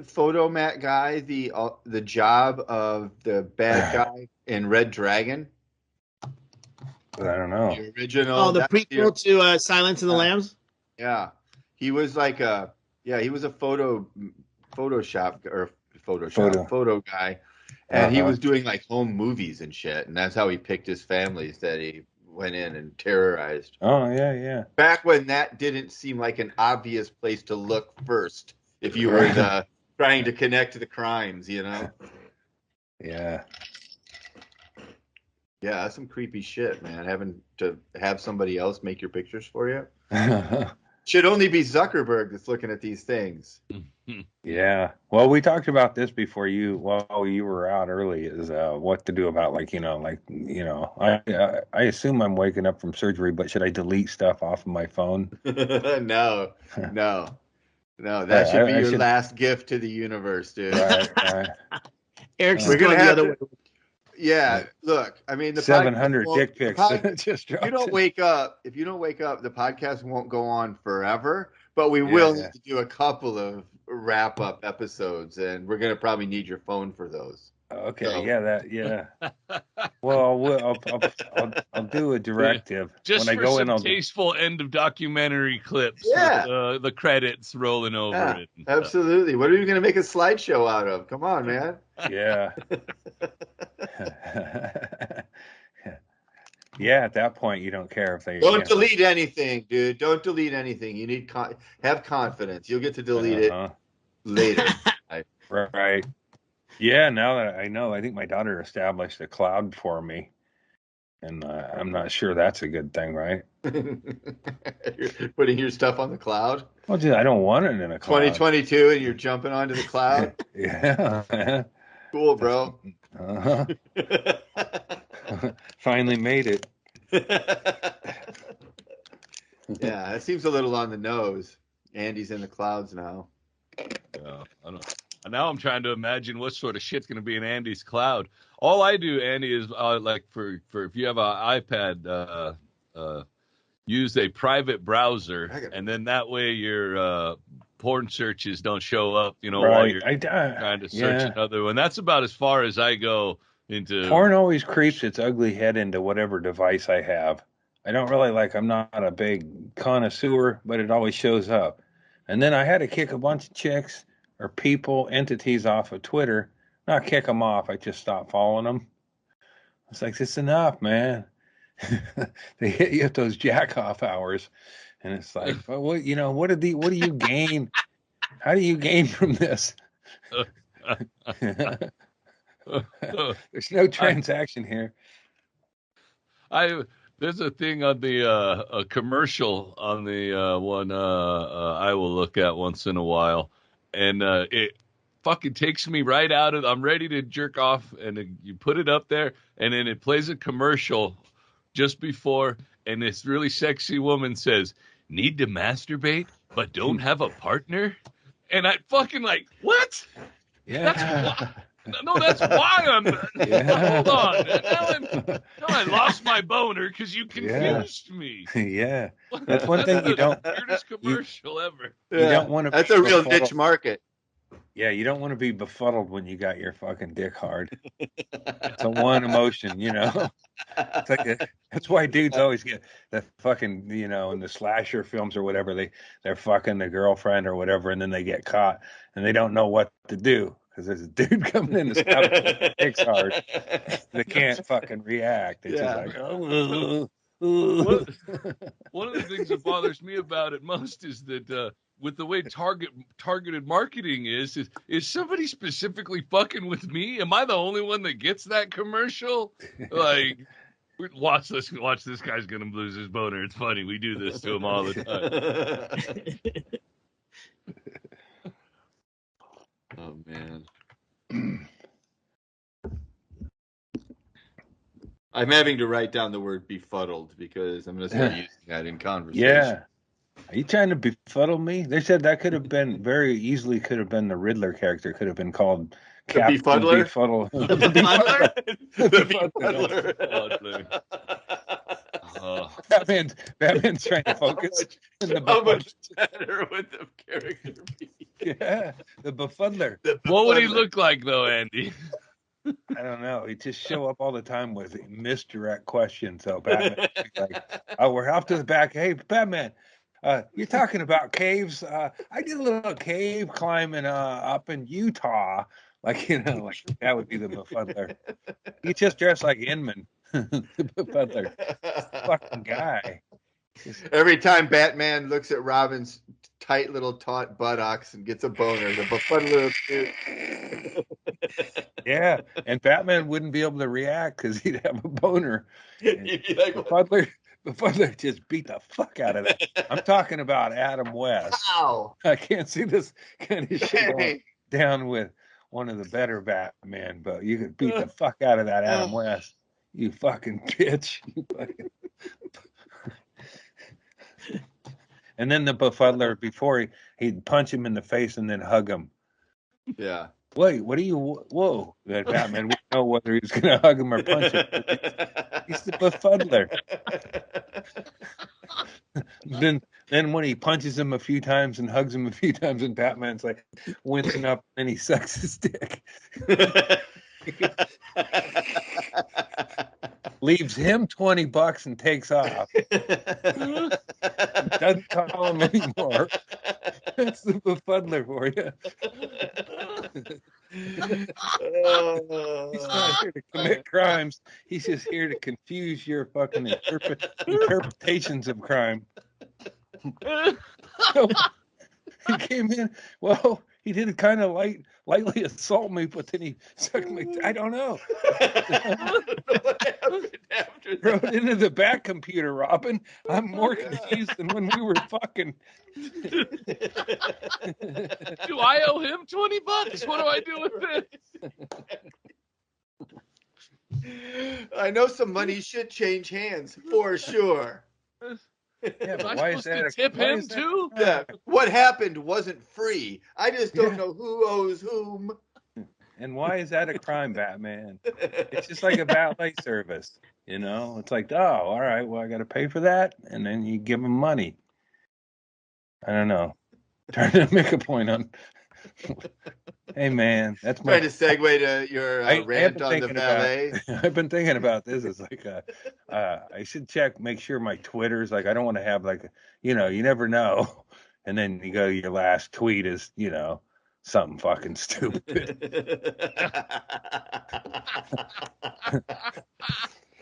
Photo Mat guy the job of the bad guy in Red Dragon? I don't know. The original. Oh, the prequel to Silence of the Lambs? Yeah. He was like he was a photo guy. And he was doing like home movies and shit, and that's how he picked his families that he went in and terrorized. Oh yeah. Back when that didn't seem like an obvious place to look first, if you were trying to connect to the crimes, Yeah. Yeah, that's some creepy shit, man. Having to have somebody else make your pictures for you. Should only be Zuckerberg that's looking at these things. Yeah. Well, we talked about this before you were out early, is what to do about I assume I'm waking up from surgery, but should I delete stuff off of my phone? No. That should be your last gift to the universe, dude. Right. Erickson's going the other way. Yeah, look, I mean, the 700 dick pics just dropped. If you don't wake up, the podcast won't go on forever, but we will need to do a couple of wrap-up episodes, and we're going to probably need your phone for those. Okay, So. yeah. Well, I'll do a directive. Just when I for go some in, tasteful end of documentary clips Yeah. with the credits rolling over it. And Absolutely. What are you going to make a slideshow out of? Come on, man. Yeah. Yeah, at that point, you don't care if they Don't delete anything, dude. Don't delete anything. You need have confidence. You'll get to delete it later. Right. Yeah, now that I know, I think my daughter established a cloud for me, and I'm not sure that's a good thing, right? You're putting your stuff on the cloud. Well, dude, I don't want it in a cloud. 2022, and you're jumping onto the cloud. Yeah. Cool, bro. Finally made it. Yeah, that seems a little on the nose. Andy's in the clouds now. Yeah, I don't. Now I'm trying to imagine what sort of shit's going to be in Andy's cloud. All I do, Andy, is like for if you have an iPad, use a private browser, and then that way your porn searches don't show up. While you're trying to search another one. That's about as far as I go into. Porn always creeps its ugly head into whatever device I have. I don't really I'm not a big connoisseur, but it always shows up. And then I had to kick a bunch of chicks or people, entities off of Twitter. Not kick them off. I just stopped following them. It's like, it's enough, man. They hit you at those jack off hours. And it's like, well, what do you gain? How do you gain from this? There's no transaction here. There's a thing on the a commercial on the one I will look at once in a while, and it fucking takes me right out of. I'm ready to jerk off, and you put it up there, and then it plays a commercial just before, and this really sexy woman says, "Need to masturbate, but don't have a partner," and I fucking what? Yeah. That's why I'm. Hold on. Now I lost my boner because you confused me. Yeah. That's one thing you don't. Weirdest commercial ever. You don't want to. That's a real niche market. Yeah, you don't want to be befuddled when you got your fucking dick hard. It's a one emotion, It's like that's why dudes always get the fucking, in the slasher films or whatever, they're fucking the girlfriend or whatever, and then they get caught and they don't know what to do because there's a dude coming in to stop their dick's hard. They can't fucking react. It's just like, oh. One of the things that bothers me about it most is that with the way targeted marketing is somebody specifically fucking with me? Am I the only one that gets that commercial? Watch this guy's gonna lose his boner. It's funny. We do this to him all the time. Oh man. I'm having to write down the word befuddled because I'm going to start using that in conversation. Yeah. Are you trying to befuddle me? They said that could have been the Riddler character. Could have been called Captain Befuddler? Befuddle. The Befuddler. Batman's trying to focus. How much better would the character be? Yeah, the Befuddler. What would he look like, though, Andy? I don't know. He just show up all the time with misdirect questions. So Batman, we're off to the back. Hey, Batman, you're talking about caves. I did a little cave climbing up in Utah. That would be the Befuddler. He just dressed like Inman, the Befuddler. Fucking guy. Every time Batman looks at Robin's tight little taut buttocks and gets a boner, the Befuddler. Yeah, and Batman wouldn't be able to react because he'd have a boner. He'd be like, Befuddler just beat the fuck out of that. I'm talking about Adam West. Wow. I can't see this kind of shit going down with one of the better Batman, but you could beat the fuck out of that Adam West. You fucking bitch. And then the Befuddler, before he'd punch him in the face and then hug him. Yeah. Wait, what are you? Whoa, that Batman wouldn't know whether he was going to hug him or punch him. He's the Befuddler. Then when he punches him a few times and hugs him a few times, and Batman's like wincing up, and he sucks his dick. Leaves him $20 and takes off. Doesn't call him anymore. That's the befuddler for you. He's not here to commit crimes. He's just here to confuse your fucking interpretations of crime. So he came in. Well, he did kind of lightly assault me, but then he sucked my. I don't know. What happened after that? Wrote into the back computer, Robin. I'm more confused than when we were fucking. Do I owe him $20? What do I do with this? I know some money should change hands for sure. Yeah, but Am I why is supposed that? to tip why him is that- too? Yeah, what happened wasn't free. I just don't know who owes whom. And why is that a crime, Batman? It's just like a valet service, you know? It's like, oh, all right, well, I got to pay for that, and then you give them money. I don't know. Trying to make a point on. Hey, man, that's my. Trying to segue to your rant on the valet. I've been thinking about this. It's like, I should make sure my Twitter's like, I don't want to have like, you never know. And then you go, your last tweet is, something fucking stupid.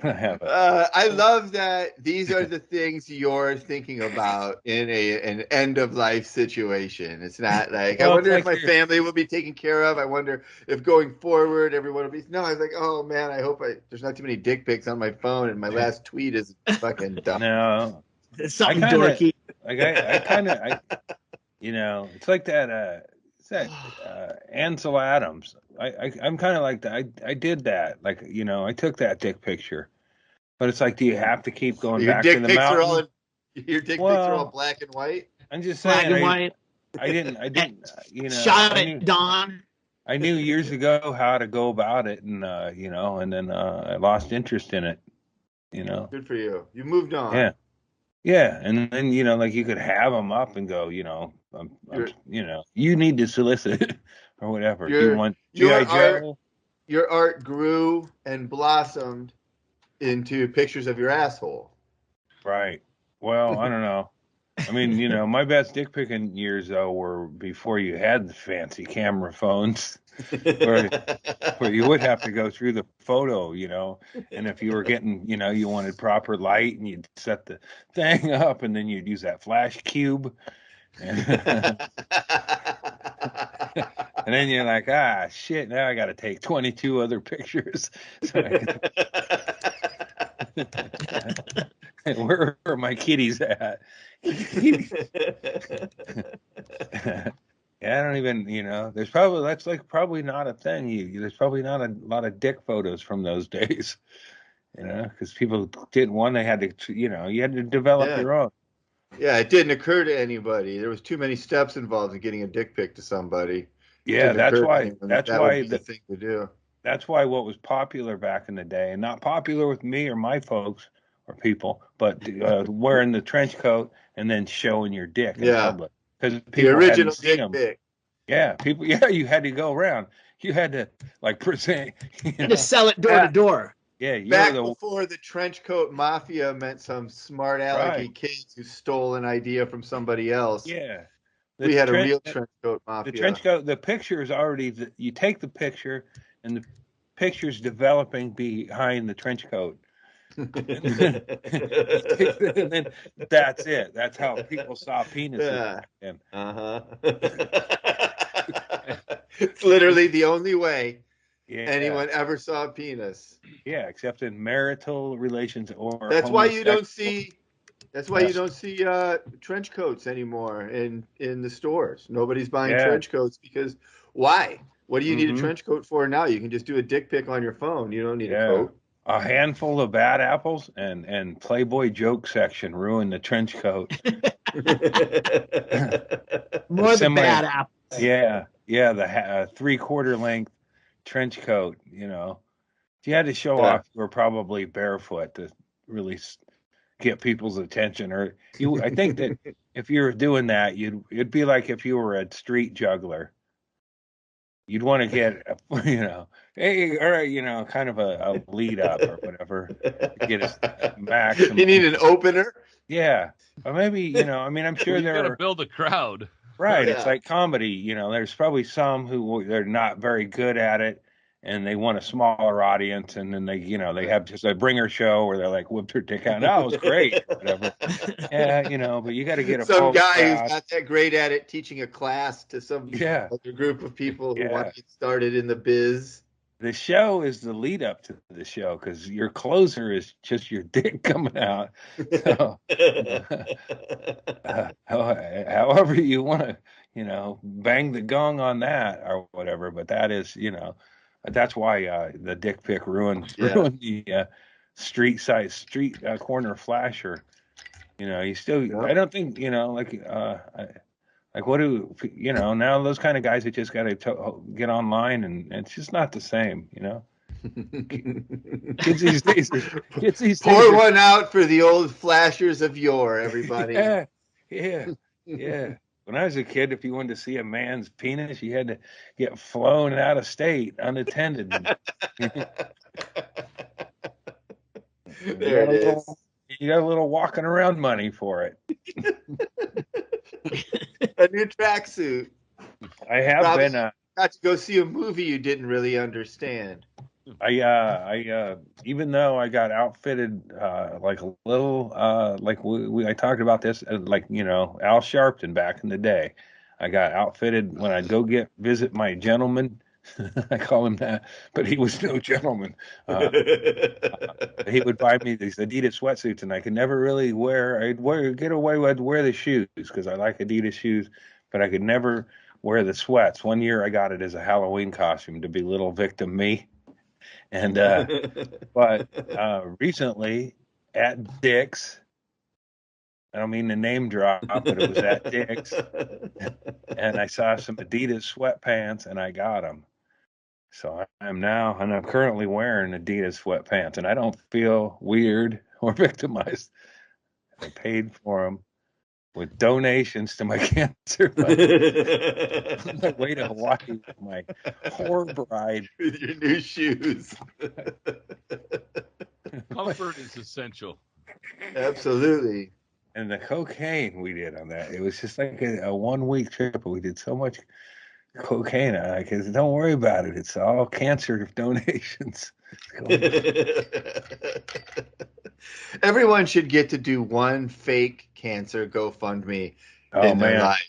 I love that these are the things you're thinking about in an end of life situation. It's not like, I wonder if my family will be taken care of. I wonder if going forward everyone will be. No, I was like, oh man, I hope there's not too many dick pics on my phone and my last tweet is fucking dumb. No, it's something dorky. Like I it's like that. Ansel Adams. I'm kind of like that. I did that. Like, I took that dick picture. But it's like, do you have to keep going back to the mountain? Your dick pics are all black and white? I'm just saying. Black and white. I didn't, Shot at dawn. I knew years ago how to go about it, and, and then I lost interest in it, Good for you. You moved on. Yeah. Yeah, and then like you could have them up and go, you need to solicit or whatever. You want G.I. Joe? Your art grew and blossomed into pictures of your asshole. Right. Well, I don't know. I mean, my best dick picking years though were before you had the fancy camera phones. where you would have to go through the photo, and if you were getting, you wanted proper light and you'd set the thing up and then you'd use that flash cube. And then you're like, shit, now I got to take 22 other pictures. So where are my kitties at? Yeah, I don't even, there's probably not a thing. There's probably not a lot of dick photos from those days, because people didn't want, they had to, you had to develop your own. Yeah, it didn't occur to anybody. There was too many steps involved in getting a dick pic to somebody. Yeah, that's why the thing to do. That's why what was popular back in the day, and not popular with me or my folks or people, but wearing the trench coat and then showing your dick in public. Because the original dick pic. Yeah, people. Yeah, you had to go around. You had to present. You had to sell it door to door. Yeah, back before the trench coat mafia meant some smart alecky kids who stole an idea from somebody else. Yeah, we had a real trench coat mafia. The trench coat. The picture is already. You take the picture, and the picture's developing behind the trench coat. And then that's it. That's how people saw penises. Yeah. It's literally the only way anyone ever saw a penis. Yeah, except in marital relations or. That's why you don't see. That's why you don't see trench coats anymore in the stores. Nobody's buying trench coats because why? What do you need a trench coat for now? You can just do a dick pic on your phone. You don't need a coat. A handful of bad apples and Playboy joke section ruined the trench coat. More than bad apples. Yeah, the 3/4 length trench coat. If you had to show off, you were probably barefoot to really get people's attention. Or I think that if you were doing that, it'd be like if you were a street juggler. you'd want to get, hey, all right, kind of a lead up or whatever to get a maximum. You need an opener? Yeah. Or maybe, I'm sure You got to there are. build a crowd. Right. Yeah. It's like comedy. There's probably some who they're not very good at it and they want a smaller audience. And then they have just a bringer show where they're like whipped her dick out. Oh, it was great. Whatever. Yeah, but you got to get a some full guy crowd. who's not that great at it teaching a class to some other group of people who want to get started in the biz. The show is the lead up to the show because your closer is just your dick coming out. So, however you want to, bang the gong on that or whatever. But that is, that's why the dick pic ruined the street corner flasher. You still, I don't think, like what do now those kind of guys that just got to get online and it's just not the same, Kids these days Pour one out for the old flashers of yore, everybody. Yeah. When I was a kid, if you wanted to see a man's penis, you had to get flown out of state unattended. There it is. You got a little walking around money for it. A new tracksuit. I have been. Got to go see a movie you didn't really understand. I even though I got outfitted like a little I talked about this like Al Sharpton back in the day. I got outfitted when I'd go visit my gentleman. I call him that, but he was no gentleman. He would buy me these Adidas sweatsuits, and I could never really wear. I'd wear the shoes because I like Adidas shoes, but I could never wear the sweats. One year I got it as a Halloween costume to be Little Victim Me, and but recently at Dick's. I don't mean to name drop, but it was at Dick's, and I saw some Adidas sweatpants, and I got them. So I'm currently wearing Adidas sweatpants, and I don't feel weird or victimized. I paid for them with donations to my cancer fund. On my way to Hawaii with my whore bride. With your new shoes. Comfort is essential. Absolutely. And the cocaine we did on that, it was just like a 1 week trip, but we did so much cocaine. Because don't worry about it. It's all cancer donations. Everyone should get to do one fake cancer GoFundMe in their life.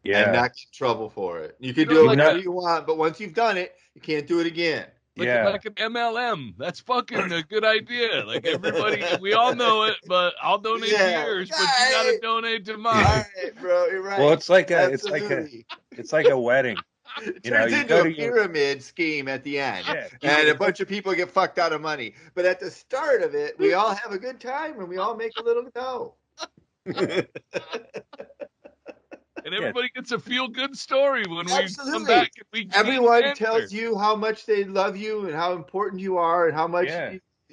Yeah. And not get in trouble for it. You can do it whenever you want, but once you've done it, you can't do it again. Like an MLM. That's fucking a good idea. Like everybody, we all know it, but I'll donate to yours, but you gotta donate to mine. All right, bro, you're right. Well, it's like a wedding. It turns into a pyramid scheme at the end, and a bunch of people get fucked out of money. But at the start of it, we all have a good time and we all make a little dough. And everybody gets a feel-good story when we come back. And everyone tells you how much they love you and how important you are and how much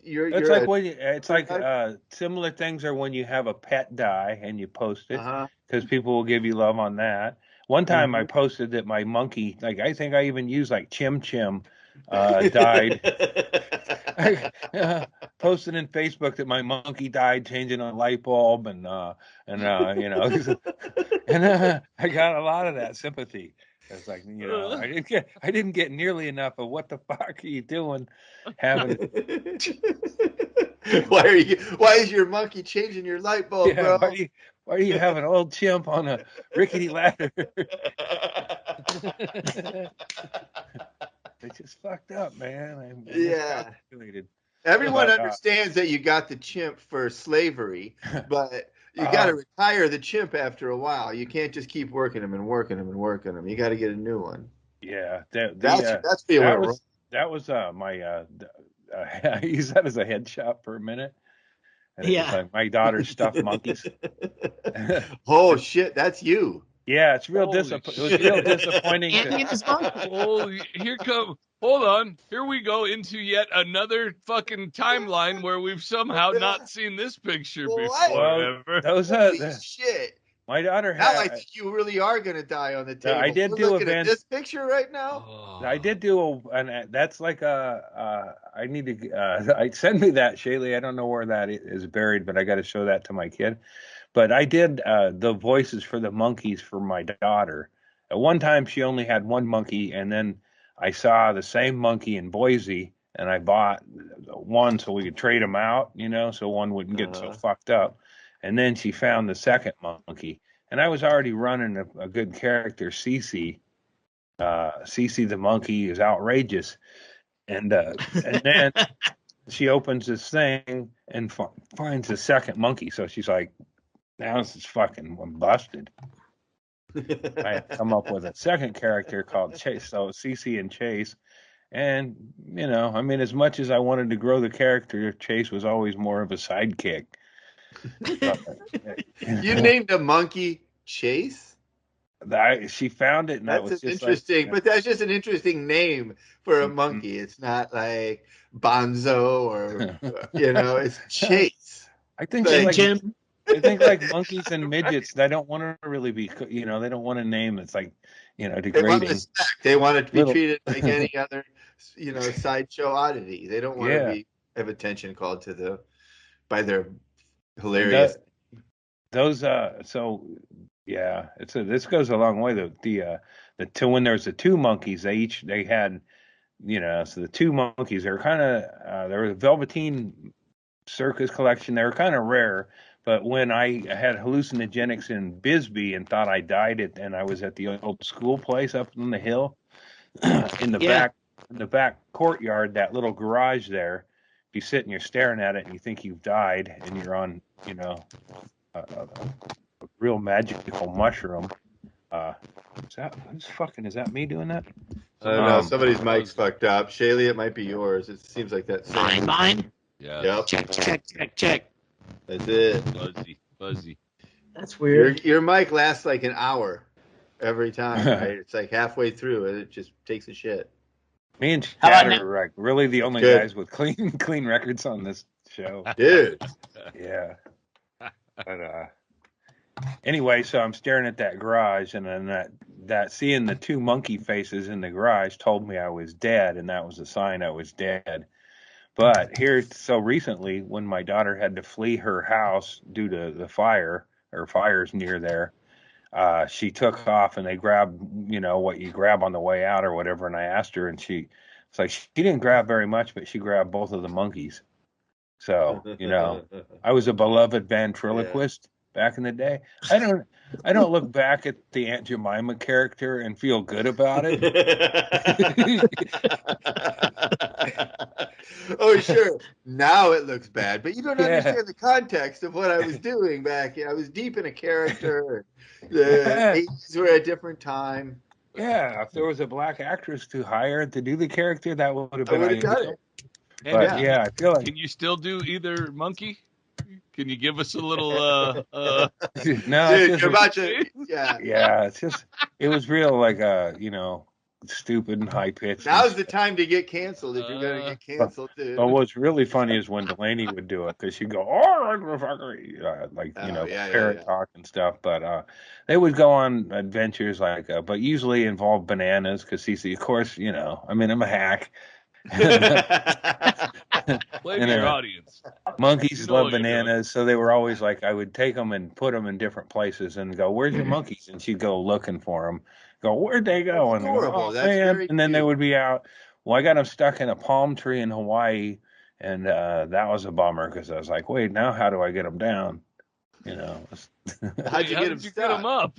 you're. It's like similar things are when you have a pet die and you post it because people will give you love on that. One time I posted that my monkey, I think I even used Chim Chim, died. I posted in Facebook that my monkey died changing a light bulb, and and I got a lot of that sympathy. It's like I didn't get nearly enough of what the fuck are you doing? Why is your monkey changing your light bulb, bro? Why do you have an old chimp on a rickety ladder? It's just fucked up, man. Everyone understands that you got the chimp for slavery, but you got to retire the chimp after a while. You can't just keep working him and working him and working him. You got to get a new one. Yeah, that's that was my. I used that as a head shop for a minute. And it was like my daughter's stuffed monkeys. Oh shit, that's you. Yeah, it's real disappointing. It was real disappointing. Hold on. Here we go into yet another fucking timeline where we've somehow not seen this picture before. Holy shit. My daughter Now had. I think you really are going to die on the table. I did We're do looking at events. this picture right now. Oh. I did do and that's like I need to. I send me that, Chaille. I don't know where that is buried, but I got to show that to my kid. But I did the voices for the monkeys for my daughter. At one time, she only had one monkey, and then I saw the same monkey in Boise, and I bought one so we could trade them out, so one wouldn't get so fucked up. And then she found the second monkey, and I was already running a good character, Cece. Cece the monkey is outrageous, and then she opens this thing and finds the second monkey. So she's like, now this is fucking busted. I have come up with a second character called Chase. So Cece and Chase. And, as much as I wanted to grow the character, Chase was always more of a sidekick. You named a monkey Chase? She found it, and that's was just interesting. But that's just an interesting name for a monkey. It's not like Bonzo or, it's Chase. I think Jim. I think like monkeys and midgets, they don't want to really be, they don't want a name that's like, degrading. They want it to be treated like any other, sideshow oddity. They don't want to have attention called by their hilarious. This goes a long way. When there's the two monkeys, they had, so the two monkeys, they were kind of, there was a Velveteen Circus collection. They were kind of rare. But when I had hallucinogenics in Bisbee and thought I died and I was at the old school place up on the hill, in the back courtyard, that little garage there, if you sit and you're staring at it and you think you've died and you're on, a real magical mushroom. Is that me doing that? I don't know. Somebody's mic's fucked up. Chaille, it might be yours. It seems like that's mine. Yeah. Yep. Check. That's it. Fuzzy. That's weird. Your mic lasts like an hour every time, right? It's like halfway through and it just takes a shit. Me and Chad are like really the only guys with clean records on this show. Dude. Yeah. But anyway, so I'm staring at that garage, and then that seeing the two monkey faces in the garage told me I was dead, and that was a sign I was dead. But so recently, when my daughter had to flee her house due to the fires near there, she took off and they grabbed, what you grab on the way out or whatever. And I asked her, and she didn't grab very much, but she grabbed both of the monkeys. So, I was a beloved ventriloquist back in the day. I don't look back at the Aunt Jemima character and feel good about it. Oh, sure. Now it looks bad, but you don't understand the context of what I was doing back. I was deep in a character. The ages were a different time. Yeah, if there was a black actress to hire to do the character, that would have been. I would have done it. But I feel like. Can you still do either monkey? Can you give us a little? No, dude, you're about to. Yeah, it was real like stupid and high pitched. Now's the time to get canceled if you're gonna get canceled, dude. But what's really funny is when Delaney would do it, because she'd go, parrot talk and stuff. But they would go on adventures but usually involve bananas, because Cece, of course, I'm a hack. Play to your audience. Monkeys love bananas, so they were always like, I would take them and put them in different places and go, "Where's your monkeys?" And she'd go looking for them. Go, "Where'd they go?" That's and adorable. Go, That's very and then cute. They would be out. Well, I got them stuck in a palm tree in Hawaii, and that was a bummer, because I was like, "Wait, now how do I get them down?" How'd you get them up?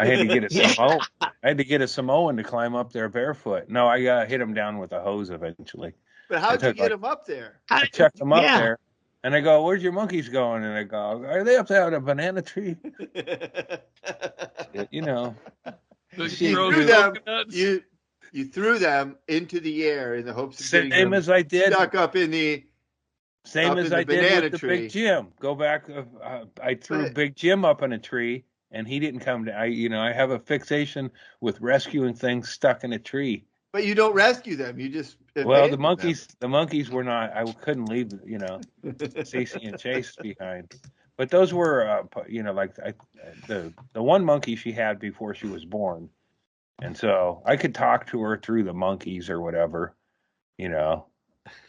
I had to get a Samoan. I had to get a Samoan to climb up there barefoot. No, I hit him down with a hose eventually. But how'd you get him up there? I checked them up there, and I go, "Where's your monkeys going?" And I go, "Are they up there on a banana tree?" You threw them into the air in the hopes of same getting them as I did stuck up in the same as I did with the tree. Big Jim. Go back. I threw Big Jim up in a tree, and he didn't come down. I have a fixation with rescuing things stuck in a tree. But you don't rescue them. You just the monkeys were not. I couldn't leave Cece and Chase behind. But those were, like the one monkey she had before she was born, and so I could talk to her through the monkeys or whatever.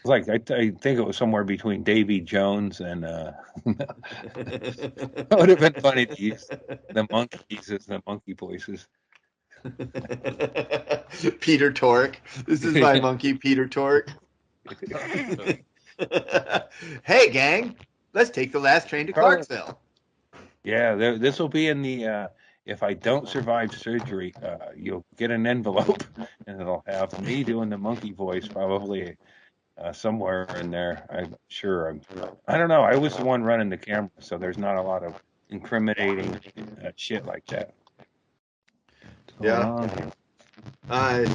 Like I think it was somewhere between Davy Jones and that would have been funny to use the monkeys as the monkey voices. Peter Tork. This is my monkey, Peter Tork. Hey, gang, let's take the last train to Clarksville. Yeah, this will be in the. If I don't survive surgery, you'll get an envelope, and it'll have me doing the monkey voice probably somewhere in there. I'm sure. I don't know. I was the one running the camera, so there's not a lot of incriminating shit like that. Yeah. I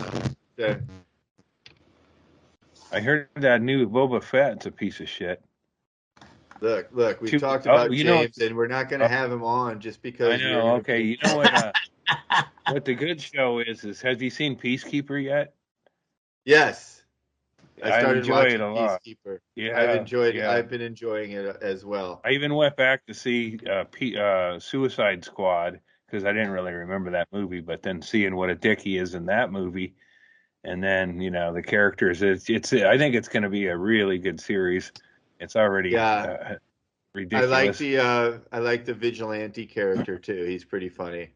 heard that new Boba Fett's a piece of shit. Look, we talked about James, and we're not going to have him on just because. I know. Okay, you know what? What the good show is have you seen Peacekeeper yet? Yes. I started enjoy watching it a lot. Peacekeeper. Yeah, I've enjoyed it. yeah. I've been enjoying it as well. I even went back to see Suicide Squad because I didn't really remember that movie, but then seeing what a dick he is in that movie, and then the characters, it's I think it's going to be a really good series. It's already ridiculous. I like the vigilante character too. He's pretty funny.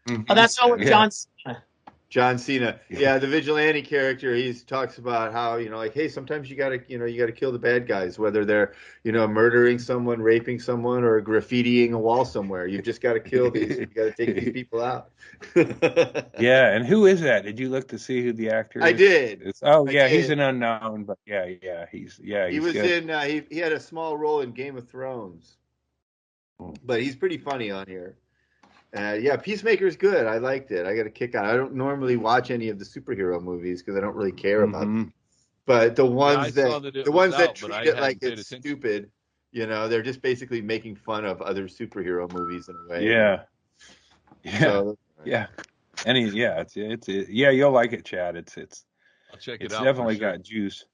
Oh, that's all with John Cena. John Cena. Yeah, the vigilante character, he talks about how, hey, sometimes you gotta kill the bad guys, whether they're, murdering someone, raping someone, or graffitiing a wall somewhere. You've just got to kill these. You got to take these people out. Yeah, and who is that? Did you look to see who the actor is? I did. He's an unknown, but he's he was good. in, he had a small role in Game of Thrones, but he's pretty funny on here. Peacemaker's good. I liked it. I got a kick out. I don't normally watch any of the superhero movies because I don't really care about them. But the ones that treat it like it's stupid, they're just basically making fun of other superhero movies in a way. Yeah. So, yeah. And you'll like it, Chad. It's I'll check it it's out. Definitely got juice.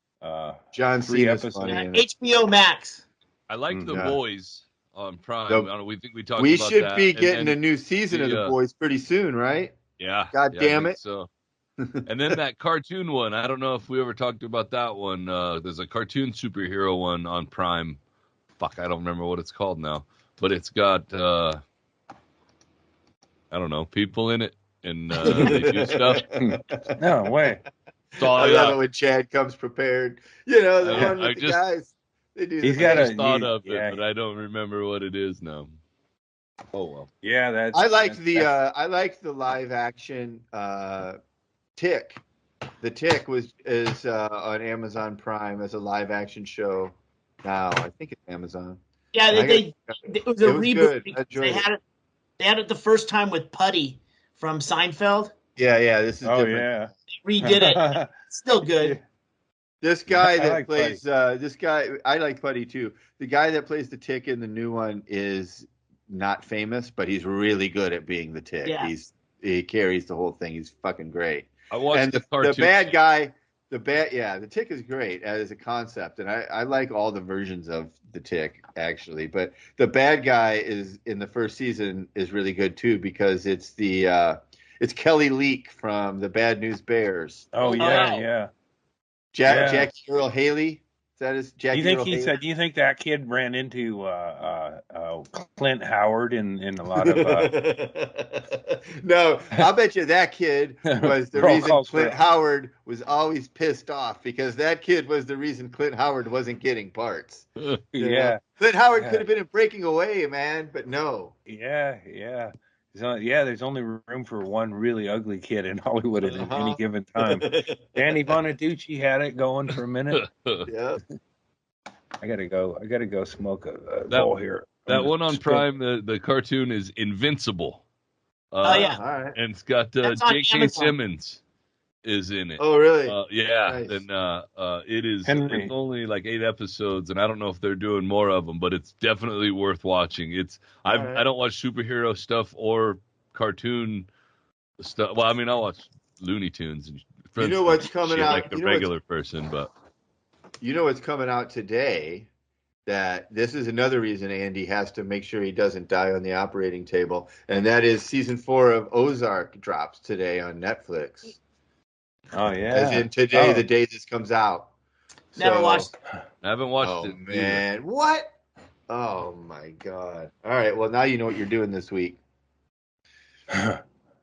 John Cena's funny. HBO Max. I liked The Boys on Prime. We talked about that. We should be getting a new season of The Boys pretty soon, right? Yeah. God damn it. So. And then that cartoon one, I don't know if we ever talked about that one. There's a cartoon superhero one on Prime. Fuck, I don't remember what it's called now. But it's got, I don't know, people in it. And they do stuff. No way. I love it when Chad comes prepared. The one with the guys. He's got a thought of it, but I don't remember what it is now. Oh well. Yeah, I liked the live action Tick. The Tick is on Amazon Prime as a live action show now. I think it's Amazon. Yeah, it was a reboot. Good. They had it the first time with Putty from Seinfeld. Yeah, this is different. Yeah. They redid it. Still good. This guy that plays this guy, I like Putty too. The guy that plays the Tick in the new one is not famous, but he's really good at being the Tick. Yeah. He carries the whole thing. He's fucking great. I watched the bad guy. The Tick is great as a concept, and I like all the versions of the Tick actually. But the bad guy is in the first season is really good too because it's Kelly Leak from the Bad News Bears. Oh yeah. Jackie Earl Haley. Is that his Jackie? Do you think that kid ran into Clint Howard in a lot of? No, I'll bet you that kid was the reason Clint Howard was always pissed off because that kid was the reason Clint Howard wasn't getting parts. Yeah, Clint Howard could have been in Breaking Away, man, but no. Yeah. There's only room for one really ugly kid in Hollywood at any given time. Danny Bonaducci had it going for a minute. Yeah. I gotta go smoke a bowl here. That one on Prime, the cartoon is Invincible. Oh yeah, all right. And it's got J.K. Simmons is in it. Oh really? Yeah. Nice. And it is. Henry. It's only like 8 episodes, and I don't know if they're doing more of them, but it's definitely worth watching. I don't watch superhero stuff or cartoon stuff. Well, I mean, I'll watch Looney Tunes and you know what's coming out like the regular person, but you know what's coming out today that this is another reason Andy has to make sure he doesn't die on the operating table, and that is season 4 of Ozark drops today on Netflix. Oh yeah, as in today, the day this comes out. Never watched. I haven't watched it. Oh man, what? Oh my god! All right, well now you know what you're doing this week.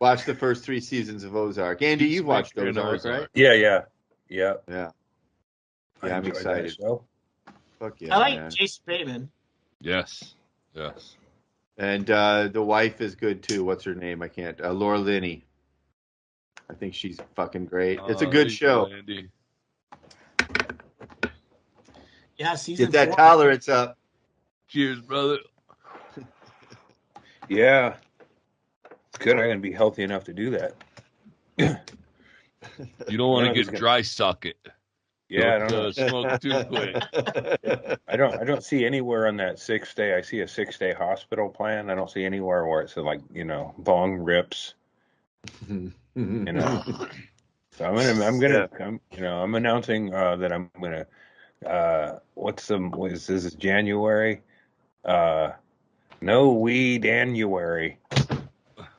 Watch the first 3 seasons of Ozark. Andy, you've watched Ozark, right? Yeah. I'm excited. Fuck yeah, I like man. Jason Bateman. Yes. And the wife is good too. What's her name? I can't. Laura Linney. I think she's fucking great. It's a good show. Andy. Yeah, season Get that 4. tolerance up. Cheers, brother. Yeah. It's good. I'm gonna be healthy enough to do that. You don't want to get dry socket. Yeah, I don't smoke too quick. I don't see anywhere on that 6-day. I see a 6-day hospital plan. I don't see anywhere where it's like, bong rips. So I'm announcing that I'm gonna this is January. No weed January.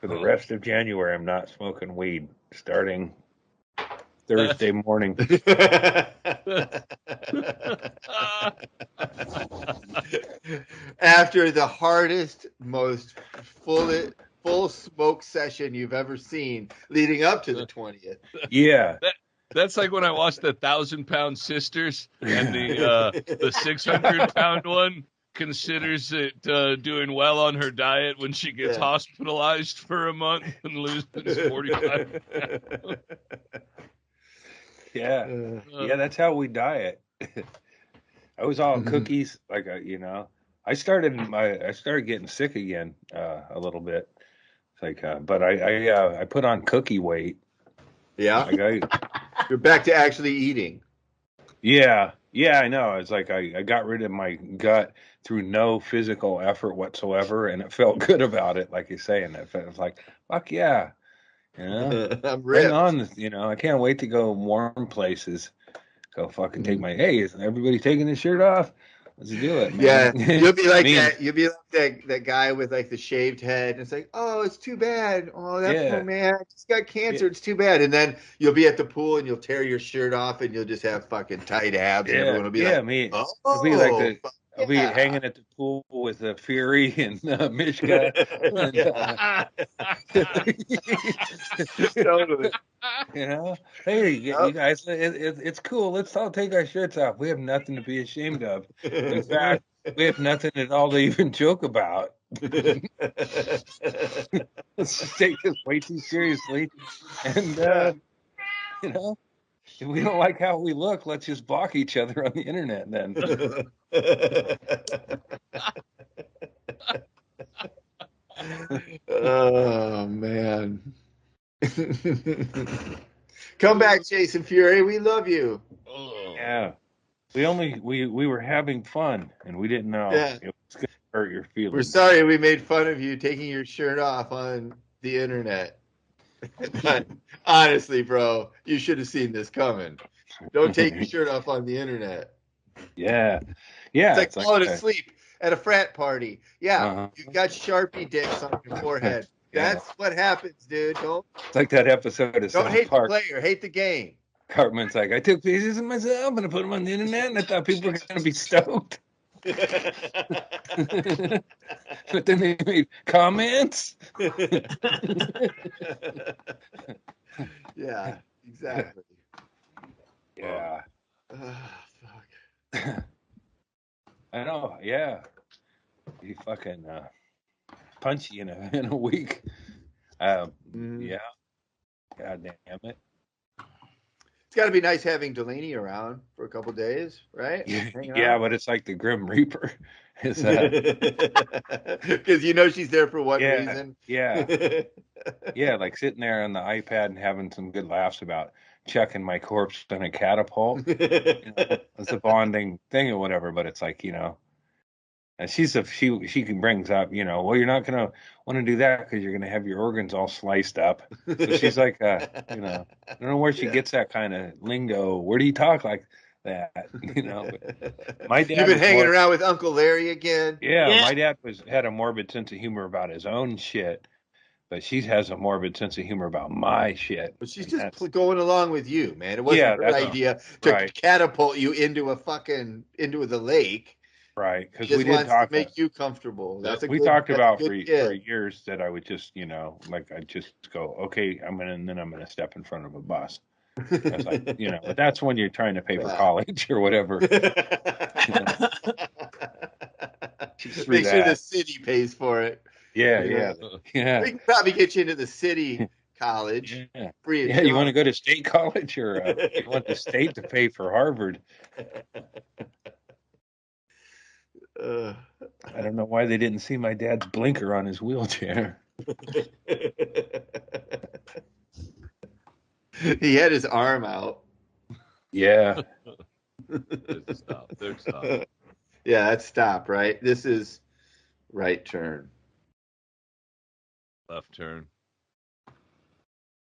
For the rest of January, I'm not smoking weed starting Thursday morning. After the hardest, most full smoke session you've ever seen leading up to the 20th. Yeah. That's like when I watched the 1,000-pound sisters and the 600-pound one considers it doing well on her diet when she gets hospitalized for a month and loses 45 pounds. Yeah, that's how we diet. I was all cookies, like I started getting sick again a little bit. It's like, but I put on cookie weight. Yeah, you're back to actually eating. Yeah, I know. It's like I got rid of my gut through no physical effort whatsoever, and it felt good about it. Like you're saying, it was like, fuck yeah. I'm bring on, I can't wait to go warm places. Go fucking take hey, is everybody taking their shirt off? Let's do it, man. Yeah, you'll be like that. You'll be like that guy with like the shaved head. And it's like, oh, it's too bad. Oh, that poor man just got cancer. It's too bad. And then you'll be at the pool and you'll tear your shirt off and you'll just have fucking tight abs. And everyone will be like, I'll be like I'll be hanging at the pool with Fury and Mishka. Totally. Hey, you guys, it's cool. Let's all take our shirts off. We have nothing to be ashamed of. In fact, we have nothing at all to even joke about. Let's just take this way too seriously. And, if we don't like how we look, let's just balk each other on the internet then. Oh, man. Come back, Jason Fury. We love you. Yeah. We were having fun, and we didn't know it was going to hurt your feelings. We're sorry we made fun of you taking your shirt off on the internet. But honestly, bro, you should have seen this coming. Don't take your shirt off on the internet. Yeah. It's like falling asleep at a frat party. Yeah, you've got Sharpie dicks on your forehead. That's what happens, dude. It's like that episode of South hate Park. The player, hate the game. Cartman's like, I took pieces of myself and I put them on the internet, and I thought people were going to be stoked. But then they made comments. Yeah, exactly. Yeah. Fuck. I know. Yeah. He fucking punchy in a week. Yeah. God damn it. It's got to be nice having Delaney around for a couple days, right? Yeah, but it's like the Grim Reaper. Because she's there for what reason? Yeah. Yeah, like sitting there on the iPad and having some good laughs about checking my corpse on a catapult. It's a bonding thing or whatever, but it's like, and she brings up, well, you're not going to want to do that because you're going to have your organs all sliced up. So she's like, I don't know where she gets that kind of lingo. Where do you talk like that. My dad. You've been hanging around with Uncle Larry again. Yeah, my dad had a morbid sense of humor about his own shit, but she has a morbid sense of humor about my shit. But she's just going along with you, man. It wasn't her idea to catapult you into the lake. Right, because we did talk to make you comfortable. We talked about for years that I would just, I'd just go, okay, I'm gonna step in front of a bus. That's like, but that's when you're trying to pay for college or whatever. Make sure the city pays for it. Yeah. We can probably get you into the city college. Free of you want to go to state college, or you want the state to pay for Harvard? I don't know why they didn't see my dad's blinker on his wheelchair. He had his arm out. Yeah. Stop. Yeah, that's stop, right? This is right turn. Left turn.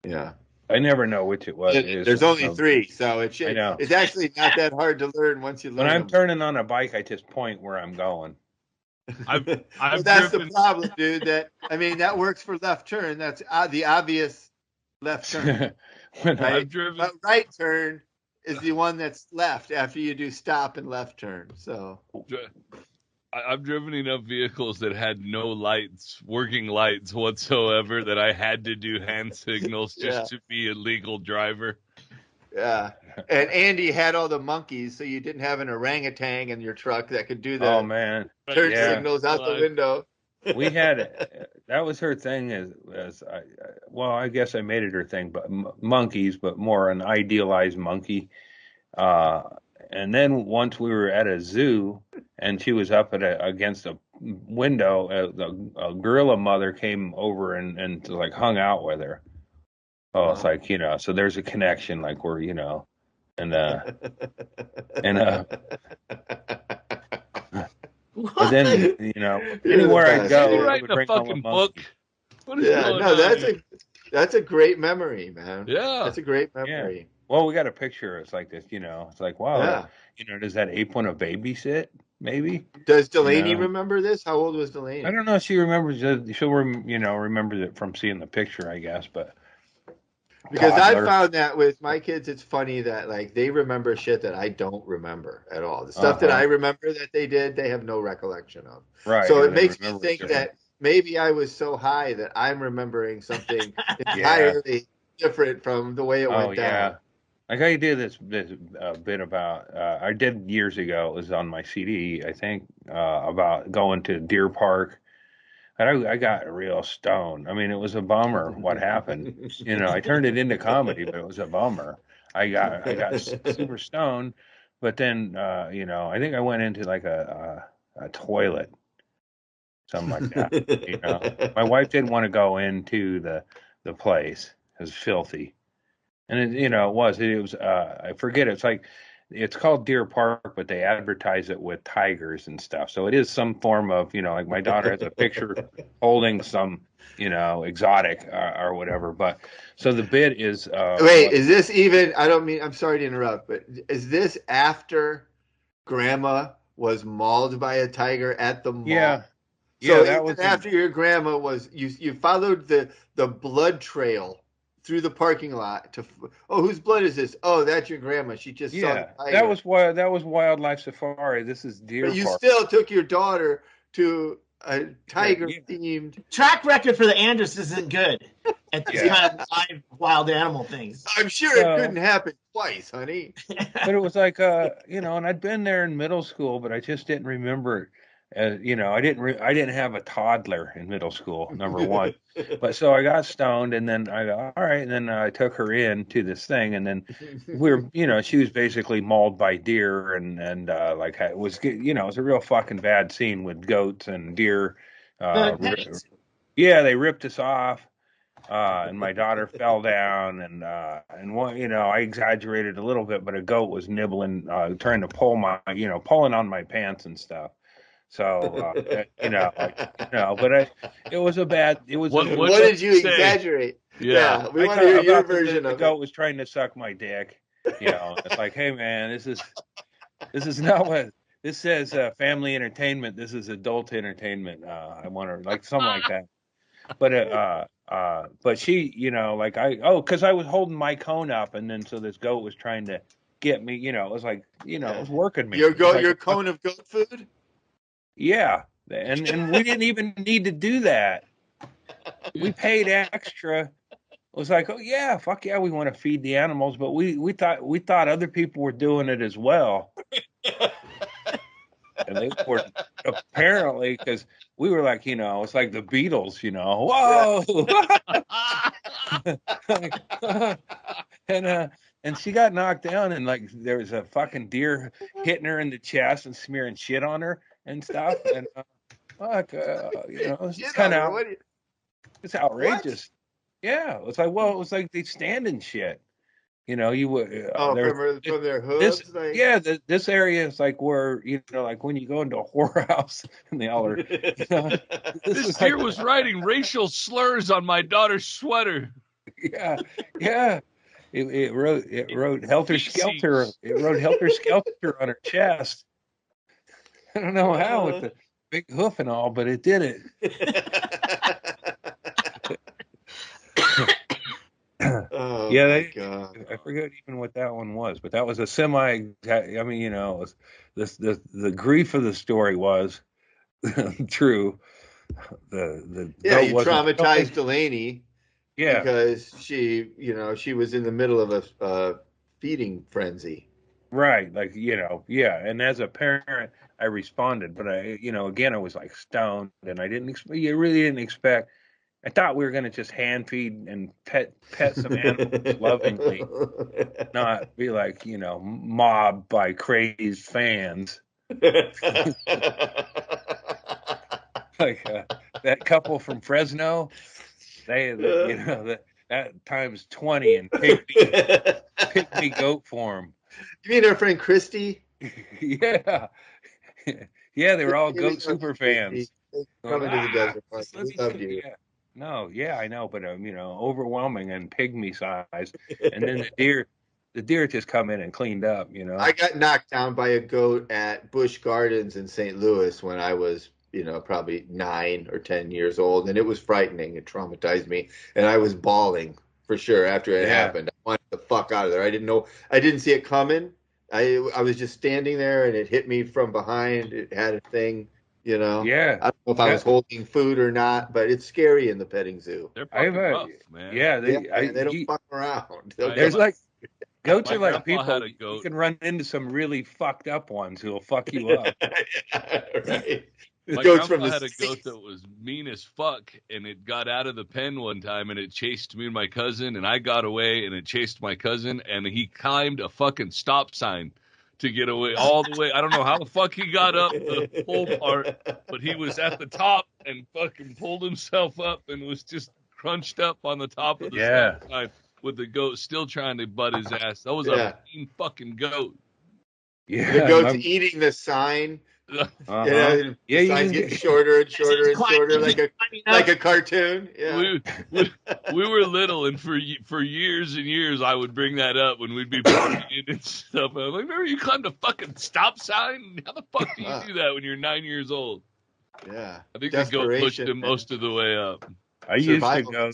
Yeah. I never know which it was. There's only 3, so it's actually not that hard to learn once you learn. When I'm turning on a bike, I just point where I'm going. That's the problem, dude. That works for left turn. That's the obvious left turn. I've driven. But right turn is the one that's left after you do stop and left turn. So I've driven enough vehicles that had no working lights whatsoever, that I had to do hand signals just to be a legal driver. Yeah. And Andy had all the monkeys, so you didn't have an orangutan in your truck that could do the turn signals out the window. We had that was her thing I guess I made it her thing, but monkeys, but more an idealized monkey. And then once we were at a zoo and she was up against a window, a gorilla mother came over and like hung out with her. Oh, it's like, so there's a connection, like we're, but then, anywhere I go, I write a fucking book. What is going on? That's a great memory, man. Yeah. That's a great memory. Yeah. Well, we got a picture. It's like this, it's like, wow, does that ape want to babysit? Maybe. Does Delaney remember this? How old was Delaney? I don't know. She remembers it. She'll, remember it from seeing the picture, I guess, but. Because I found that with my kids, it's funny that like they remember shit that I don't remember at all. The stuff that I remember that they did, they have no recollection of. Right. So it makes me think that maybe I was so high that I'm remembering something entirely different from the way it went down. Like I did this bit about I did years ago. It was on my CD, I think, about going to Deer Park. I got real stoned. I mean, it was a bummer what happened. I turned it into comedy, but it was a bummer. I got super stoned, but then I think I went into like a toilet, something like that. My wife didn't want to go into the place. It was filthy, and it was I forget. It's called Deer Park, but they advertise it with tigers and stuff. So it is some form of, like my daughter has a picture holding some, exotic or whatever. But so the bit is. Wait, is this even? I'm sorry to interrupt, but is this after Grandma was mauled by a tiger at the mall? Yeah. So that was after your grandma was you followed the blood trail through the parking lot to whose blood is this? Oh, that's your grandma. She just saw the tiger. That was wildlife safari. This is Deer Park. But you still took your daughter to a tiger themed track record for the Andrist isn't good at these kind of live wild animal things. I'm sure it couldn't happen twice, honey. But it was like and I'd been there in middle school, but I just didn't remember it. I didn't have a toddler in middle school, number one. But so I got stoned, and then I go, all right, and then I took her in to this thing, and then she was basically mauled by deer, and it was it was a real fucking bad scene with goats and deer. They ripped us off, and my daughter fell down, and one, I exaggerated a little bit, but a goat was nibbling, trying to pull pulling on my pants and stuff. So, but it was a bad. It was. What did you exaggerate? Yeah, we want to hear your version of it. The goat was trying to suck my dick, It's like, hey man, this is not what this says. Family entertainment. This is adult entertainment. I want to like something like that. But she, because I was holding my cone up, and then so this goat was trying to get me. It was like, it was working me. Your cone of goat food. Yeah, and we didn't even need to do that. We paid extra. It was like, oh yeah, fuck yeah, we want to feed the animals, but we thought other people were doing it as well. And they were apparently, because we were like, it's like the Beatles, whoa. And she got knocked down, and like there was a fucking deer hitting her in the chest and smearing shit on her and stuff. And it's kind of it's outrageous. What? Yeah, it was like, well, it was like they stand in shit. You would from their hooves. This area is like where like when you go into a whorehouse and they all are. This deer was writing racial slurs on my daughter's sweater. Yeah. It wrote helter skelter. It wrote helter skelter on her chest. I don't know how with the big hoof and all, but it did it. Oh, God. I forget even what that one was, but that was a semi. I mean, the grief of the story was true. You traumatized Delaney. Yeah, because she was in the middle of a feeding frenzy. Right, like and as a parent, I responded, but again, I was like stoned, and I you really didn't expect. I thought we were going to just hand feed and pet some animals lovingly, not be like, mobbed by crazed fans. Like that couple from Fresno, that times 20 and pygmy goat form. You mean our friend Christy? Yeah. Yeah, they were all goat super fans. Coming to the desert. We loved you. Yeah. No, yeah, I know, but overwhelming and pygmy size, and then the deer just come in and cleaned up. I got knocked down by a goat at Busch Gardens in St. Louis when I was, probably 9 or 10 years old, and it was frightening. It traumatized me, and I was bawling for sure after it happened. I wanted the fuck out of there. I didn't see it coming. I was just standing there, and it hit me from behind. It had a thing. Yeah. I don't know if I was holding food or not, but it's scary in the petting zoo. They're fucking rough, man. Yeah, they don't fuck around. There's like goats are like people. Had a goat. You can run into some really fucked up ones who will fuck you up. Right. My grandpa had a goat that was mean as fuck, and it got out of the pen one time, and it chased me and my cousin, and I got away, and it chased my cousin, and he climbed a fucking stop sign to get away all the way. I don't know how the fuck he got up the whole part, but he was at the top and fucking pulled himself up and was just crunched up on the top of the stop sign with the goat still trying to butt his ass. That was a mean fucking goat. Yeah, the goat's eating the sign. The sign's getting shorter and shorter and shorter, like a cartoon. Yeah. We were little, and for years and years, I would bring that up when we'd be partying and stuff. I'm like, remember you climbed a fucking stop sign? How the fuck do you do that when you're 9 years old? Yeah, I think the goat pushed him most of the way up. I used to go.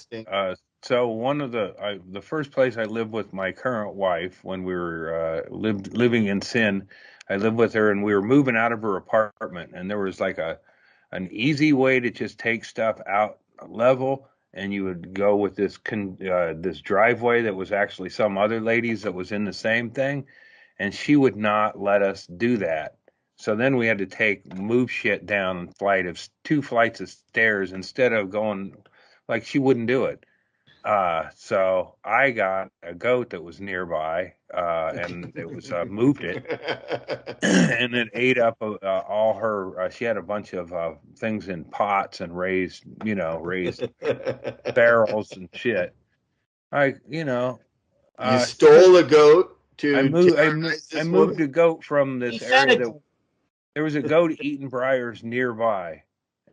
So one of the first place I lived with my current wife when we were living in Sin. I lived with her, and we were moving out of her apartment, and there was like an easy way to just take stuff out level, and you would go with this driveway that was actually some other ladies that was in the same thing, and she would not let us do that. So then we had to move shit down two flights of stairs instead of going, like, she wouldn't do it. So I got a goat that was nearby, and it was moved it, and it ate up all her. She had a bunch of things in pots and raised barrels and shit. You stole a goat to. I moved a goat from this area. There was a goat eating briars nearby,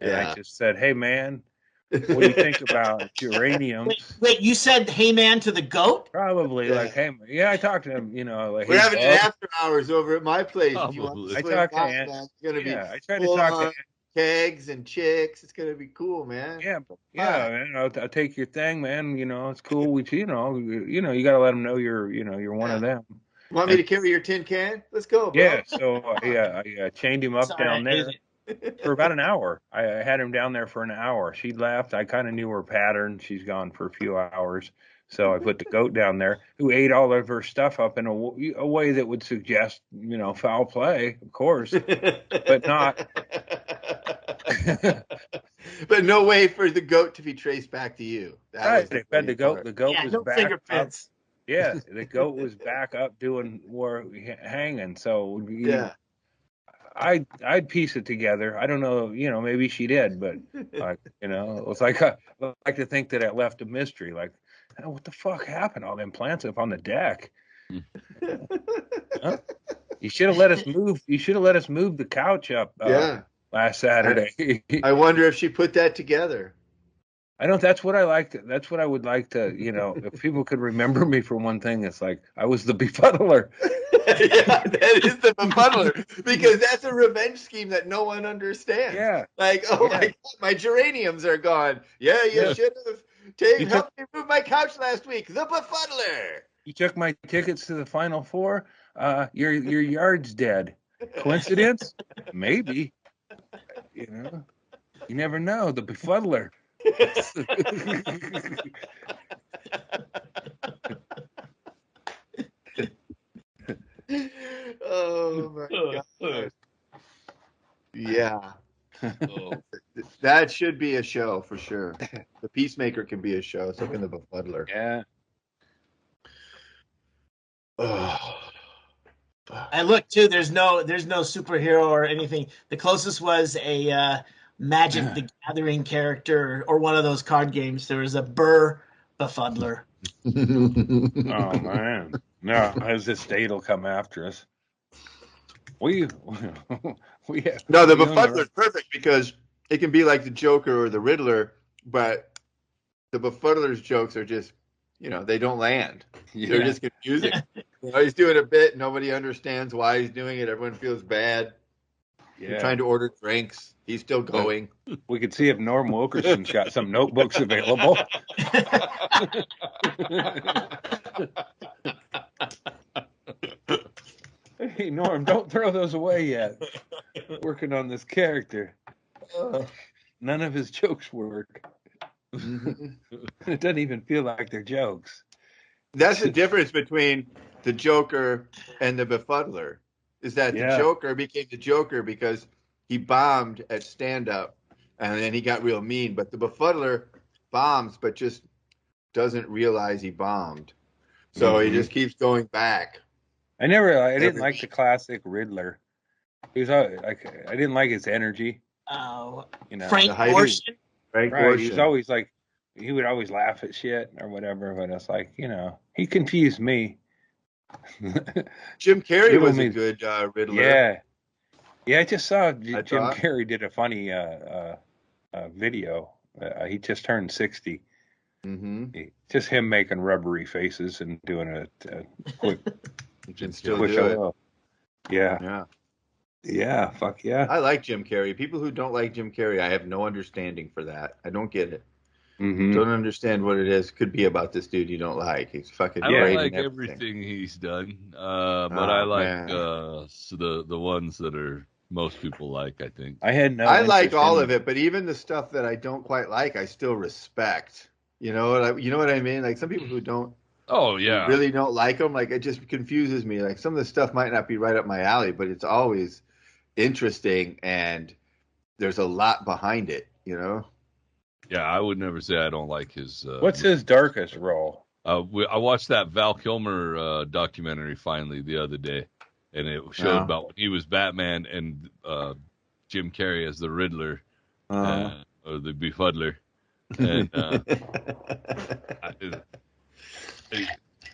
and I just said, "Hey, man, What do you think about geraniums? Wait, you said "Hey man" to the goat? Probably like, hey, yeah, I talked to him. Like, We're hey, having Bub. an after hours over at my place. If you want to Probably. I swing talked to by, Aunt. man, it's gonna be Yeah, I tried to full talk to on kegs and chicks. It's gonna be cool, man. Yeah, Hi. man. I'll take your thing, man. It's cool. You got to let them know you're one of them. Want me to carry your tin can? Let's go, bro. Yeah, so I chained him up Sorry, down I hate there it. for about an hour. I had him down there for an hour. She left. I kind of knew her pattern. She's gone for a few hours. So I put the goat down there, who ate all of her stuff up in a way that would suggest, foul play, of course, but not. But no way for the goat to be traced back to you. That Right, was they fed the goat. The goat Yeah, was no back up. fingerprints. Yeah, the goat was back up doing hanging. So Yeah. I'd piece it together. I don't know, maybe she did, but it's like I like to think that it left a mystery. Like, what the fuck happened? All them plants up on the deck. Huh? You should have let us move. You should have let us move the couch up. Last Saturday. I wonder if she put that together. I don't. That's what I like. That's what I would like to. If people could remember me for one thing, it's like I was the befuddler. Yeah, that is the befuddler, because that's a revenge scheme that no one understands. Yeah. Like, my God, my geraniums are gone. Yeah, you should have helped me move my couch last week. The befuddler. You took my tickets to the Final Four. Your yard's dead. Coincidence? Maybe. You never know. The befuddler. Oh my God. Yeah. That should be a show for sure. The Peacemaker can be a show. So can the Befuddler. Yeah. Oh. And look too, there's no superhero or anything. The closest was a Magic the Gathering character or one of those card games. There was a Befuddler. Oh man. No, as this state will come after us. The Befuddler is perfect because it can be like the Joker or the Riddler, but the Befuddler's jokes are just, they don't land. Yeah. They're just confusing. He's doing a bit. Nobody understands why he's doing it. Everyone feels bad. Yeah. You're trying to order drinks. He's still going. We could see if Norm Wilkerson's got some notebooks available. Hey, Norm, don't throw those away yet. Working on this character. None of his jokes work. It doesn't even feel like they're jokes. That's the difference between the Joker and the Befuddler, is that the Joker became the Joker because he bombed at stand-up, and then he got real mean. But the Befuddler bombs, but just doesn't realize he bombed. So he just keeps going back. I didn't like the classic Riddler. He was like, I didn't like his energy. Oh, Frank Gorshin. Right, he was always like, he would always laugh at shit or whatever. But it's like, he confused me. Jim Carrey was a good Riddler. Yeah. I just saw Jim Carrey did a funny video. He just turned 60. Just him making rubbery faces and doing a quick. You can still do it. Yeah, fuck yeah. I like Jim Carrey. People who don't like Jim Carrey, I have no understanding for that. I don't get it. Don't understand what it is. Could be about this dude you don't like. He's fucking great. I like everything he's done, but I like the ones that are most people like. I think I like all of it, but even the stuff that I don't quite like, I still respect. You know what I mean? Like some people who don't. Oh yeah. Really don't like them. Like it just confuses me. Like some of the stuff might not be right up my alley, but it's always interesting and there's a lot behind it. Yeah, I would never say I don't like his. What's his darkest role? I watched that Val Kilmer documentary finally the other day, and it showed about when he was Batman and Jim Carrey as the Riddler or the Befuddler, and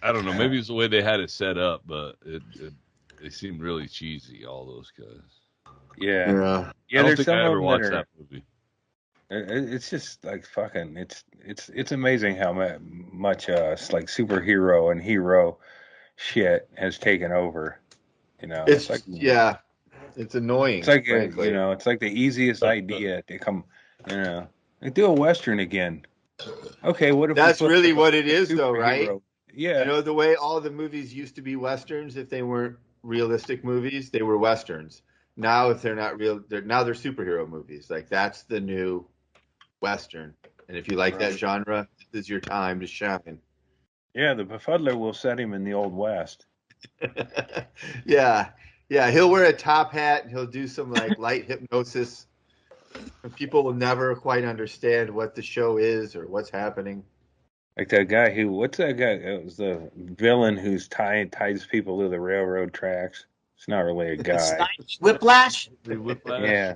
I don't know. Maybe it's the way they had it set up, but they seemed really cheesy. All those guys. Yeah. I don't think I ever watched that movie. It's just like fucking. It's amazing how much like superhero and hero shit has taken over. It's like it's annoying. it's like frankly. it's like the easiest idea to come. Like do a Western again. Okay, what if That's we put really like what it is, though, right? superhero? Yeah, You know, the way all the movies used to be Westerns, if they weren't realistic movies, they were Westerns. Now, if they're not real, they're superhero movies. Like, that's the new Western. And if you like that genre, this is your time to shine. yeah. The Befuddler will set him in the Old West. Yeah. Yeah. He'll wear a top hat and he'll do some like light hypnosis. And people will never quite understand what the show is or what's happening. Like that guy what's that guy? It was the villain who's ties people to the railroad tracks. It's not really a guy. Whiplash? Yeah.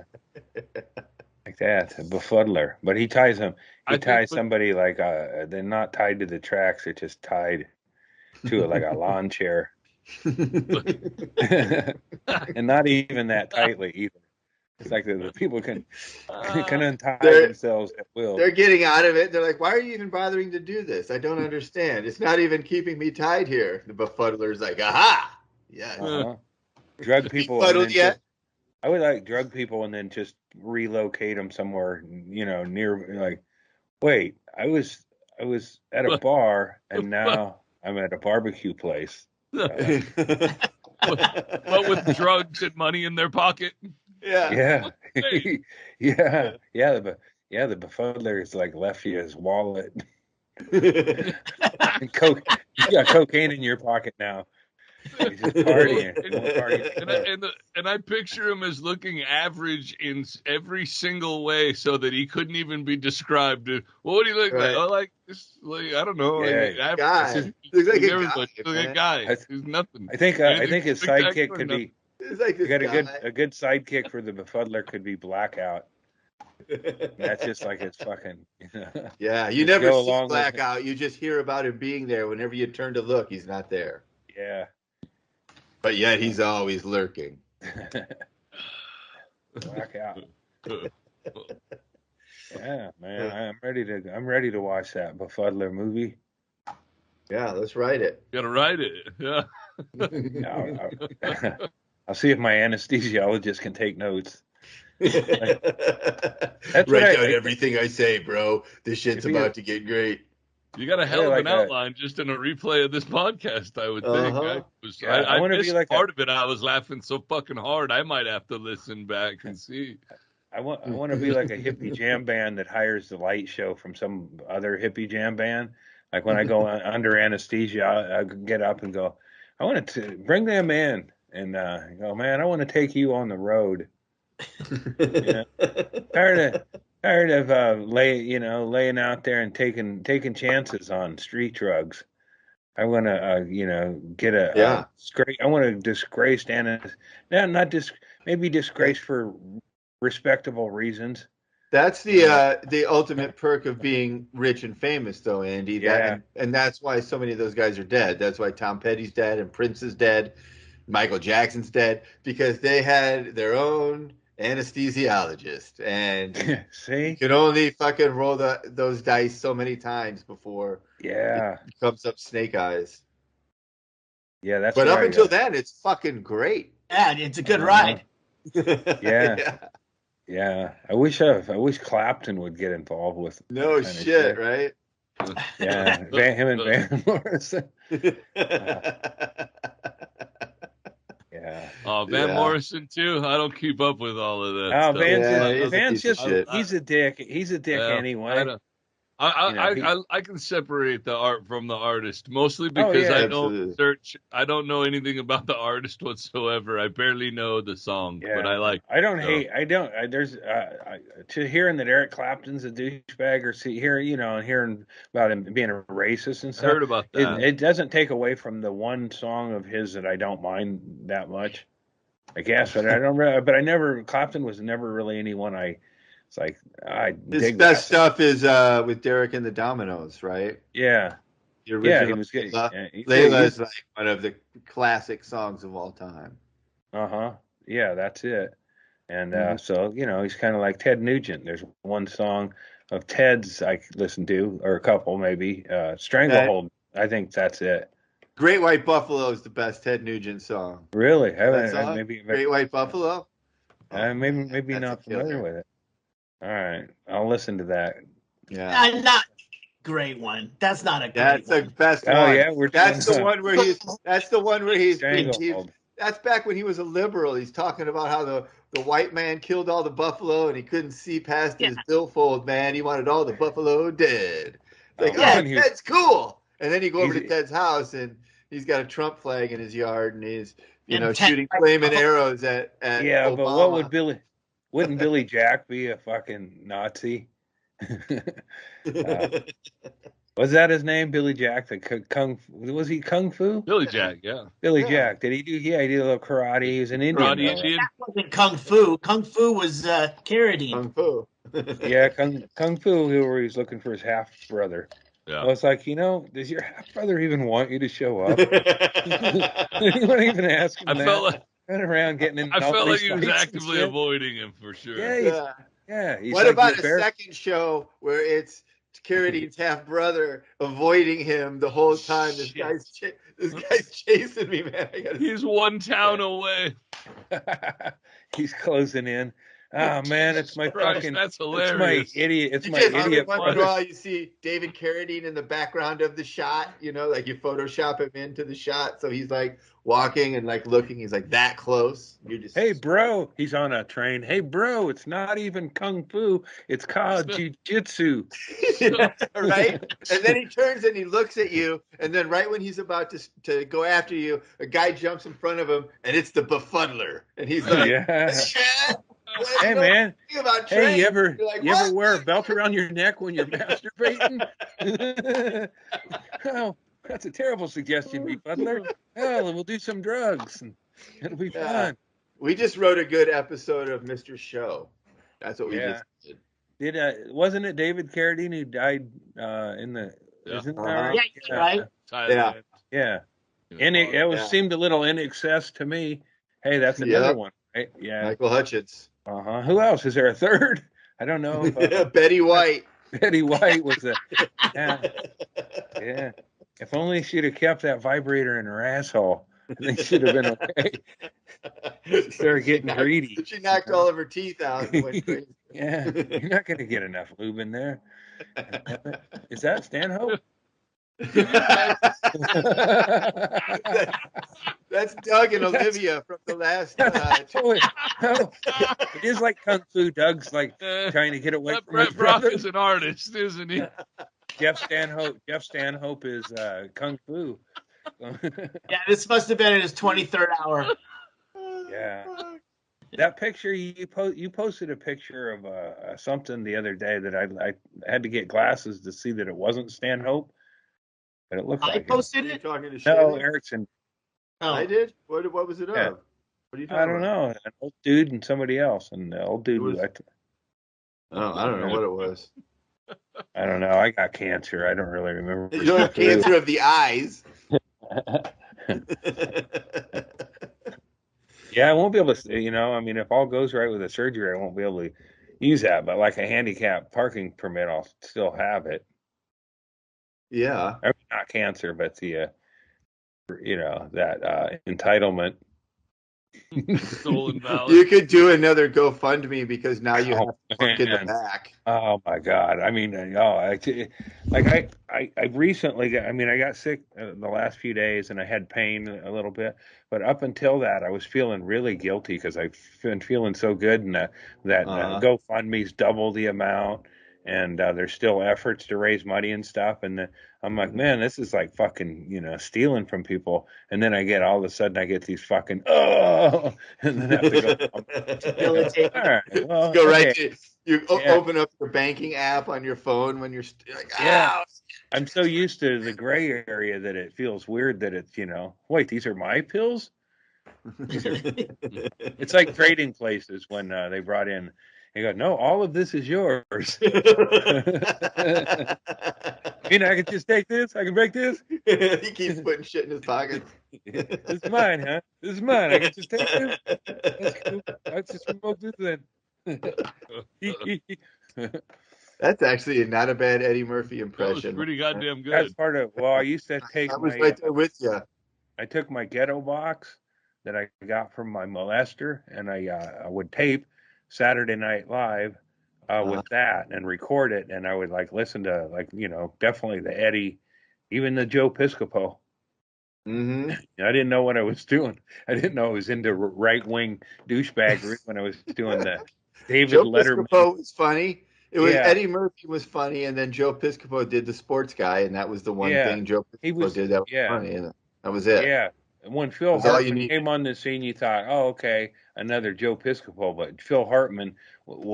Like that, a Befuddler. But he ties them. He ties somebody like they're not tied to the tracks, they're just tied to like a lawn chair. And not even that tightly either. It's like the people can untie themselves at will. They're getting out of it. They're like, why are you even bothering to do this? I don't understand. It's not even keeping me tied here. The Befuddler's like, aha! Yes. Drug people. Yet? I would like drug people and then just relocate them somewhere, near. Like, wait, I was at a bar and now I'm at a barbecue place. But with drugs and money in their pocket. Yeah. The Befuddler is like left you his wallet. And you got cocaine in your pocket now. He's just partying. And I picture him as looking average in every single way, so that he couldn't even be described. What would he look like? Oh, like this, like I don't know, like guy. Looks like a guy. He's nothing. I think his sidekick could be. Like you got a good sidekick for the Befuddler could be Blackout. That's just like it's fucking. Yeah, you never see Blackout. You just hear about him being there. Whenever you turn to look, he's not there. Yeah. But yet he's always lurking. Blackout. Yeah, man, I'm ready to watch that Befuddler movie. Yeah, let's write it. You gotta write it. Yeah. I'll see if my anesthesiologist can take notes. Write down everything I say, bro. This shit's about to get great. You got a hell of an outline just in a replay of this podcast, I would think. I want to be like part of it. I was laughing so fucking hard. I might have to listen back and see. I want to be like a hippie jam band that hires the light show from some other hippie jam band. Like when I go under anesthesia, I get up and go, I want to bring them in. And go, man, I want to take you on the road. Tired of laying out there and taking chances on street drugs. I want to get I want to disgrace maybe disgrace for respectable reasons. That's the ultimate perk of being rich and famous, though, Andy. Yeah. And that's why so many of those guys are dead. That's why Tom Petty's dead and Prince is dead. Michael Jackson's dead because they had their own anesthesiologist, and see, you can only fucking roll those dice so many times before it comes up snake eyes. Yeah, that's. But up until then, it's fucking great. Yeah, it's a good ride. Yeah. I wish Clapton would get involved with. No shit, right? Yeah, him and Van Morrison. Yeah. Oh, Van Morrison too. I don't keep up with all of that. Oh, Van's he's a dick. He's a dick anyway. I can separate the art from the artist, mostly because I don't know anything about the artist whatsoever. I barely know the song, but I like. To hearing that Eric Clapton's a douchebag, or hearing about him being a racist and stuff. I heard about that. It doesn't take away from the one song of his that I don't mind that much. I guess, but I don't. But Clapton was never really anyone It's like his best stuff is with Derek and the Dominoes, right? Yeah, the original. He was good. Layla is like one of the classic songs of all time. Yeah, that's it. And so, he's kind of like Ted Nugent. There's one song of Ted's I listen to, or a couple maybe. Stranglehold. I think that's it. Great White Buffalo is the best Ted Nugent song. Really? Maybe Great White Buffalo? Maybe not familiar with it. All right. I'll listen to that. Yeah. Not great one. That's not a great That's one. the best one. Oh, yeah. That's the one where he's Stranglehold. that's back when he was a liberal. He's talking about how the white man killed all the buffalo and he couldn't see past his billfold, man. He wanted all the buffalo dead. Like, Ted's cool. And then you go over to Ted's house and he's got a Trump flag in his yard and he's, shooting flaming arrows at Yeah, Obama. but what wouldn't Billy Jack be a fucking Nazi? Was that his name, Billy Jack? Was he Kung Fu? Billy Jack, yeah. Billy Jack. Did he do? Yeah, he did a little karate. He was an Indian. That wasn't Kung Fu. Kung Fu was Carradine. Kung Fu. Yeah, Kung Fu, where he was looking for his half brother. Yeah. I was like, does your half brother even want you to show up? Anyone even ask him? Felt like run around getting in. I felt like he was actively avoiding him for sure. Yeah. He's what like about a second show where it's Carradine's half brother avoiding him the whole time? This guy's chasing me, man. He's one town away. He's closing in. Oh man, it's my fucking. That's hilarious. It's my idiot. Once in a while, you see David Carradine in the background of the shot. Like you Photoshop him into the shot, so he's like walking and like looking. He's like that close. You're just hey bro, he's on a train. Hey bro, it's not even kung fu. It's called jiu-jitsu. Right? And then he turns and he looks at you, and then right when he's about to go after you, a guy jumps in front of him, and it's the Befuddler, and he's like, Hey man, hey, you ever like, wear a belt around your neck when you're masturbating? Oh, that's a terrible suggestion, Befuddler. Oh, we'll do some drugs and it'll be fun. We just wrote a good episode of Mr. Show. That's what we just did. Wasn't it David Carradine who died in the? Isn't that right? Yeah, right. Thailand. Yeah. And it seemed a little in excess to me. Hey, that's another one, right? Yeah. Michael Hutchins. Who else? Is there a third? I don't know. Betty White. Betty White was yeah. If only she'd have kept that vibrator in her asshole, they should have been okay. She started getting greedy. She knocked all of her teeth out and went crazy. Yeah, you're not going to get enough lube in there. Is that Stanhope? That's Doug and Olivia from the last. It is like Kung Fu. Doug's like trying to get away from Brett his Brock brother. is an artist, isn't he? Jeff Stanhope is Kung Fu. Yeah, this must have been in his 23rd hour. Yeah. That picture you posted a picture of something the other day that I had to get glasses to see that it wasn't Stanhope, but it looked like I posted it. Talking to No, Chaille? Erickson. Oh. I did. What was it of? Yeah. What are you talking I don't know, an old dude and somebody else, and the old dude. I don't know what it was. I don't know. I got cancer. I don't really remember. You don't have cancer of the eyes. Yeah, I won't be able to. I mean, if all goes right with the surgery, I won't be able to use that. But like a handicap parking permit, I'll still have it. Yeah. I mean, not cancer, but the that entitlement. Stolen valid. You could do another GoFundMe because now you have to work in the back. Oh my God! I mean, I recently got. I mean, I got sick the last few days, and I had pain a little bit. But up until that, I was feeling really guilty because I've been feeling so good, and that GoFundMe's double the amount, and there's still efforts to raise money and stuff. And I'm like, man, this is like fucking, stealing from people. And then all of a sudden I get these fucking, and then have to go. All right, well, go right to you. Open up your banking app on your phone when you're like, yeah. I'm so used to the gray area that it feels weird that it's, wait, these are my pills? It's like trading places when they brought in He goes, no, all of this is yours. You know, I can just take this. I can break this. He keeps putting shit in his pockets. This is mine, huh? This is mine. I can just take this. That's cool. I just smoke this then. That's actually not a bad Eddie Murphy That impression. was pretty goddamn good. That's part of. Well, I used to take I was right there with you. I took my ghetto box that I got from my molester, and I would tape Saturday Night Live with that and record it, and I would like listen to definitely the Eddie, even the Joe Piscopo. Mm-hmm. I didn't know what I was doing. I didn't know I was into right-wing douchebaggery when I was doing the David Joe Letterman. Piscopo was funny. It was Eddie Murphy was funny, and then Joe Piscopo did the sports guy, and that was the one thing Joe Piscopo did that was funny. And that was it. Yeah. And when Phil Hartman came on the scene, you thought, oh, okay, another Joe Piscopo. But Phil Hartman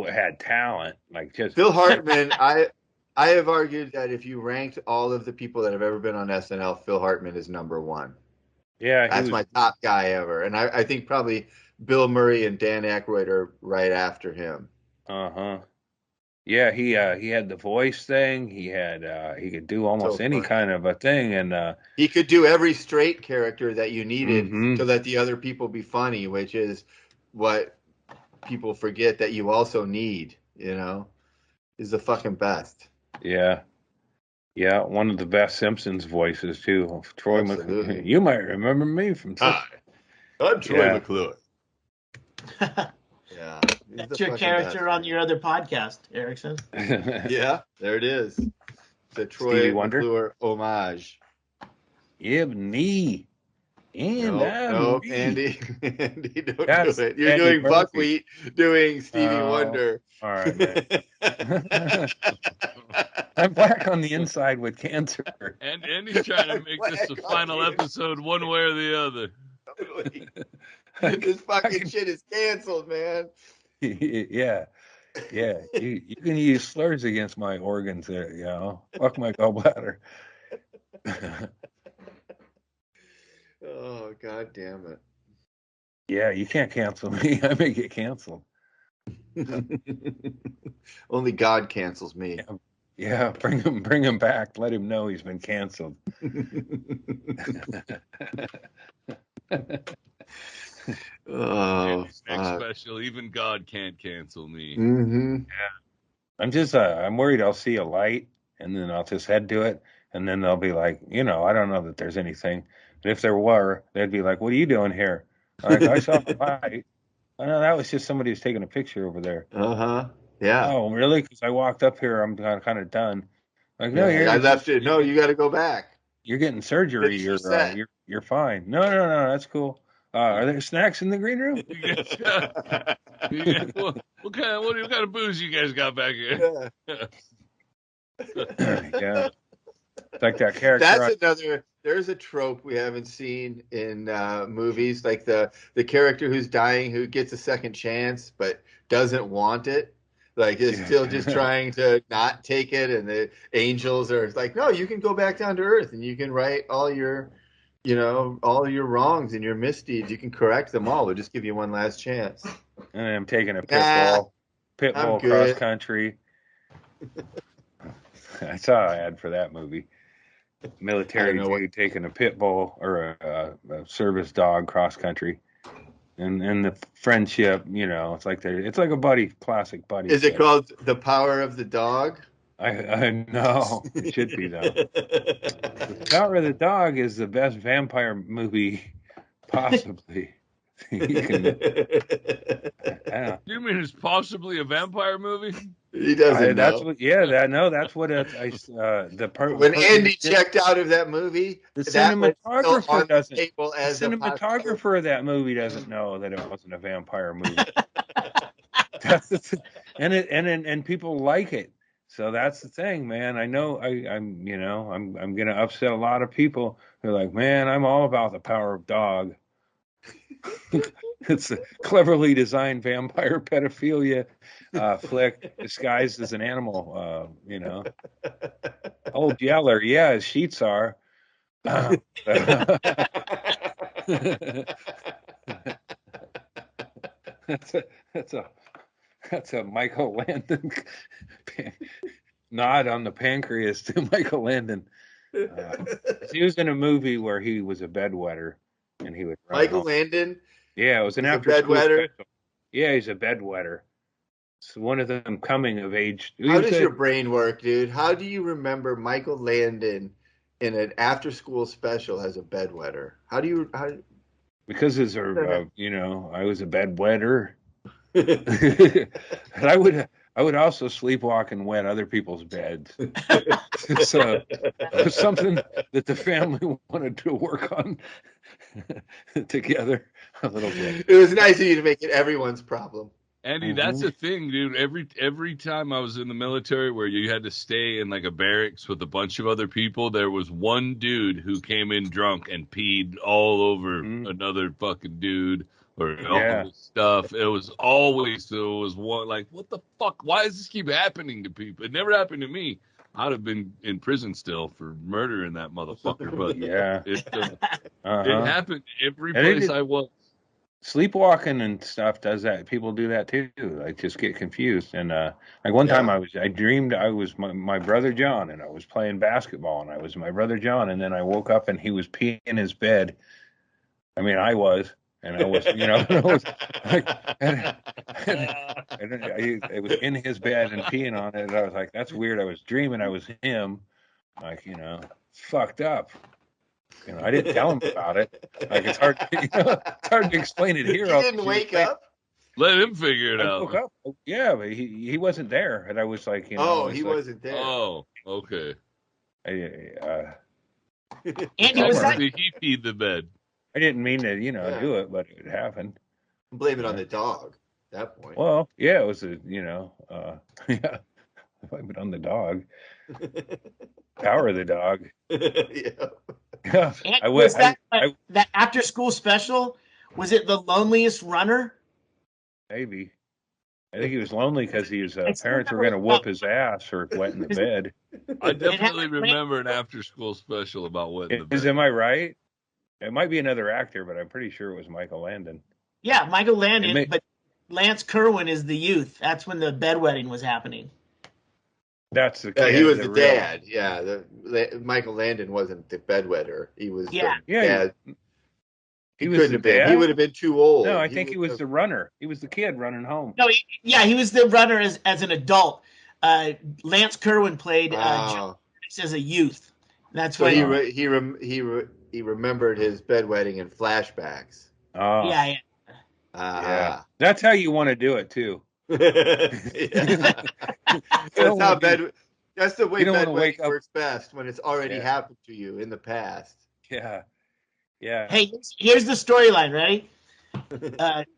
had talent. Like just Phil Hartman, I have argued that if you ranked all of the people that have ever been on SNL, Phil Hartman is number one. Yeah. That's my top guy ever. And I think probably Bill Murray and Dan Aykroyd are right after him. Uh-huh. Yeah, he had the voice thing. He could do almost any kind of a thing, and he could do every straight character that you needed to let the other people be funny, which is what people forget that you also need. You know, is the fucking best. Yeah, one of the best Simpsons voices too. Troy McClure. You might remember me from. Hi, I'm Troy McClure. Yeah. That's your character on your other podcast, Erickson. Yeah, there it is. The Troy McClure homage. Yeah, me. And no, Andy, don't do it. You're Andy doing Buckwheat, doing Stevie Wonder. All right, man. I'm black on the inside with cancer. And Andy's trying to make this the final episode one way or the other. Totally. This fucking shit is canceled, man. Yeah. You can use slurs against my organs there, Fuck my gallbladder. Oh, god damn it. Yeah, you can't cancel me. I may get canceled. Only God cancels me. Yeah, bring him back. Let him know he's been canceled. Oh, next special. Even God can't cancel me. Mm-hmm. Yeah, I'm worried I'll see a light, and then I'll just head to it, and then they'll be like, I don't know that there's anything. But if there were, they'd be like, "What are you doing here?" Like, I saw the light. I know that was just somebody who's taking a picture over there. Yeah. Oh, really? Because I walked up here, I'm kind of done. Like, no, I left it. No, you got to go back. You're getting surgery. You're fine. No, that's cool. Are there snacks in the green room? What kind of booze you guys got back here? Yeah. It's like that character. There's a trope we haven't seen in movies, like the character who's dying who gets a second chance but doesn't want it. Like is still just trying to not take it, and the angels are like, no, you can go back down to Earth and you can right all your wrongs and your misdeeds. You can correct them all. We'll just give you one last chance. And I'm taking a pit bull cross country. I saw an ad for that movie. Military dude taking a pit bull or a service dog cross country. And the friendship, it's like a classic buddy. Is it called The Power of the Dog? I know. It should be, though. The Power of the Dog is the best vampire movie possibly. You mean it's possibly a vampire movie? He doesn't know. That's what when Andy checked out of that movie, the cinematographer doesn't. The cinematographer of that movie doesn't know that it wasn't a vampire movie. And people like it. So that's the thing, man. I know I'm going to upset a lot of people who are like, man, I'm all about The Power of Dog. It's a cleverly designed vampire pedophilia flick disguised as an animal, Old Yeller, his sheets are. That's That's a Michael Landon nod on the pancreas to Michael Landon. He was in a movie where he was a bedwetter, and he would run Michael home. Landon. Yeah, it was an after-school special. Yeah, he's a bedwetter. It's one of them coming of age. How does your brain work, dude? How do you remember Michael Landon in an after-school special as a bedwetter? Because as a I was a bedwetter. And I would also sleepwalk and wet other people's beds. So it was something that the family wanted to work on together a little bit. It was nice of you to make it everyone's problem. Andy, that's the thing, dude. Every time I was in the military where you had to stay in like a barracks with a bunch of other people, there was one dude who came in drunk and peed all over another fucking dude or all this stuff. It was one like, what the fuck? Why does this keep happening to people? It never happened to me. I'd have been in prison still for murdering that motherfucker. But it happened every place I was. Sleepwalking and stuff does that. People do that too. I just get confused. And like one time I dreamed I was my brother John, and I was playing basketball, and I was my brother John, and then I woke up and he was peeing in his bed. I mean, I was it was in his bed and peeing on it. And I was like, that's weird. I was dreaming I was him. Like, fucked up. I didn't tell him about it. Like it's hard to explain it here. He didn't wake up. Let him figure it out. Woke up. Yeah, but he wasn't there, and I was like, he wasn't there. Oh, okay. Andy, was that he peed the bed? I didn't mean to, do it, but it happened. Blame it on the dog at that point. Well, yeah, it was blame it on the dog. Power of the dog. Yeah. That after school special, was it The Loneliest Runner? Maybe. I think he was lonely because his parents were going to whoop his ass or wet in the bed. I definitely remember an after school special about wet in the bed. Am I right? It might be another actor, but I'm pretty sure it was Michael Landon. Yeah, Michael Landon, but Lance Kerwin is the youth. That's when the bedwetting was happening. That's the kid. He was the dad. Yeah, Michael Landon wasn't the bedwetter. He was the dad. He couldn't have been. He would have been too old. No, I think he was the runner. He was the kid running home. No, he was the runner as an adult. Lance Kerwin played John as a youth. That's why he remembered his bedwetting in flashbacks. Oh, yeah. That's how you want to do it too. That's the way bedwetting works best, when it's already happened to you in the past. Yeah. Hey, here's the storyline. Ready?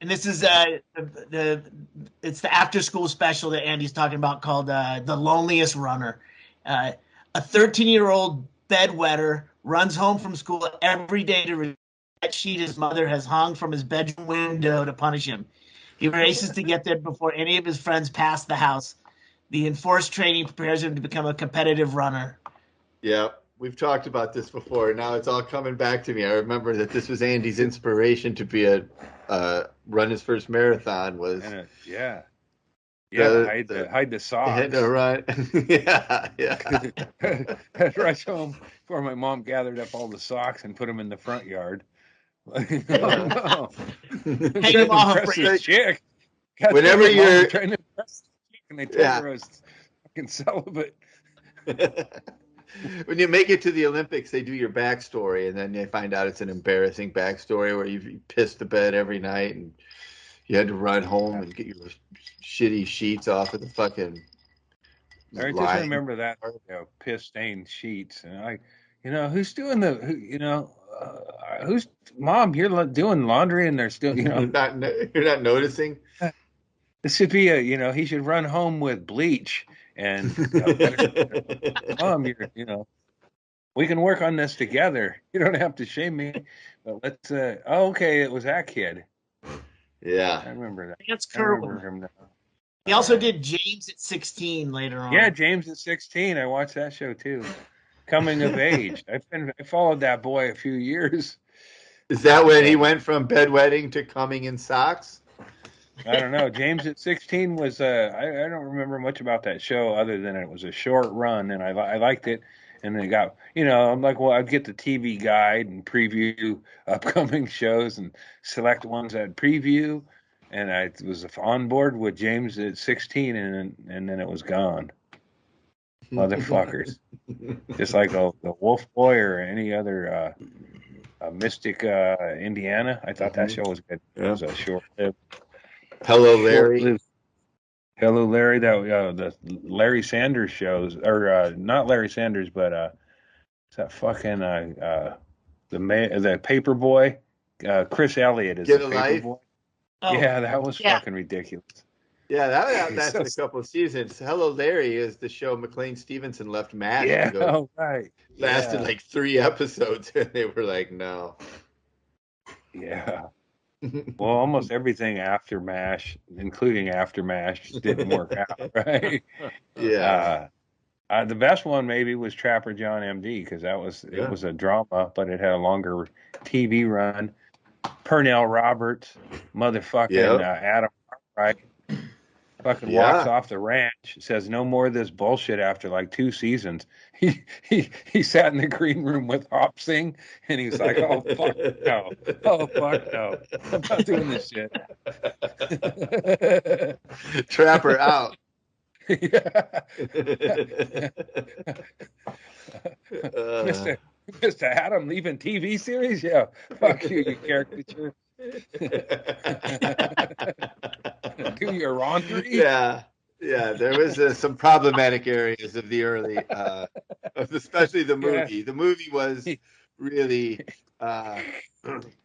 And this is it's the after school special that Andy's talking about called The Loneliest Runner. A 13-year-old bedwetter runs home from school every day to retrieve that sheet his mother has hung from his bedroom window to punish him. He races to get there before any of his friends pass the house. The enforced training prepares him to become a competitive runner. Yeah, we've talked about this before. Now it's all coming back to me. I remember that this was Andy's inspiration to be run his first marathon was. Hide the socks. Had to run. yeah. I'd rush home before my mom gathered up all the socks and put them in the front yard. Hang them off a chick. Whenever you're trying to impress the chick, and they told her I was fucking celibate. When you make it to the Olympics, they do your backstory, and then they find out it's an embarrassing backstory where you pissed the bed every night and you had to run home and get your shitty sheets off of the fucking. I just remember that, piss stained sheets, and who's doing who's mom? You're doing laundry, and they're still, you're not noticing. This should be he should run home with bleach and mom, we can work on this together. You don't have to shame me, but let's. Okay, it was that kid. Yeah, I remember that. That's Kerwin. He also did James at 16 later on. Yeah, James at 16. I watched that show too. Coming of age. I followed that boy a few years. Is that when he went from bedwetting to coming in socks? I don't know. James at 16 was I don't remember much about that show other than it was a short run and I liked it. And then it got, I'm like, well, I'd get the TV guide and preview upcoming shows and select ones that preview. And I was on board with James at 16 and then it was gone. Motherfuckers. Just like the Wolf Boy or any other Mystic Indiana. I thought that show was good. It was a short-lived. Hello, Larry. Hello, Larry. That the Larry Sanders shows, or not Larry Sanders, but is that fucking the paper boy? Chris Elliott is Get the a paper Life? boy. Oh, Yeah, that was fucking ridiculous. Yeah, that lasted a couple of seasons. Hello, Larry is the show McLean Stevenson left MASH to go. Oh, right. Lasted like 3 episodes, and they were like, no. Yeah. Well, almost everything after MASH, including after MASH, didn't work out, right? Yeah. The best one maybe was Trapper John MD because it was a drama, but it had a longer TV run. Pernell Roberts, motherfucking Adam Cartwright, fucking walks off the ranch, says no more of this bullshit after like 2 seasons. He sat in the green room with Hop Sing and he was like, oh fuck no. Oh fuck no. I'm not doing this shit. Trapper out. Mr. Adam leaving TV series? Yeah. Fuck you caricature. Do your laundry? Yeah. Yeah, there was some problematic areas of the early, especially the movie. The movie was really.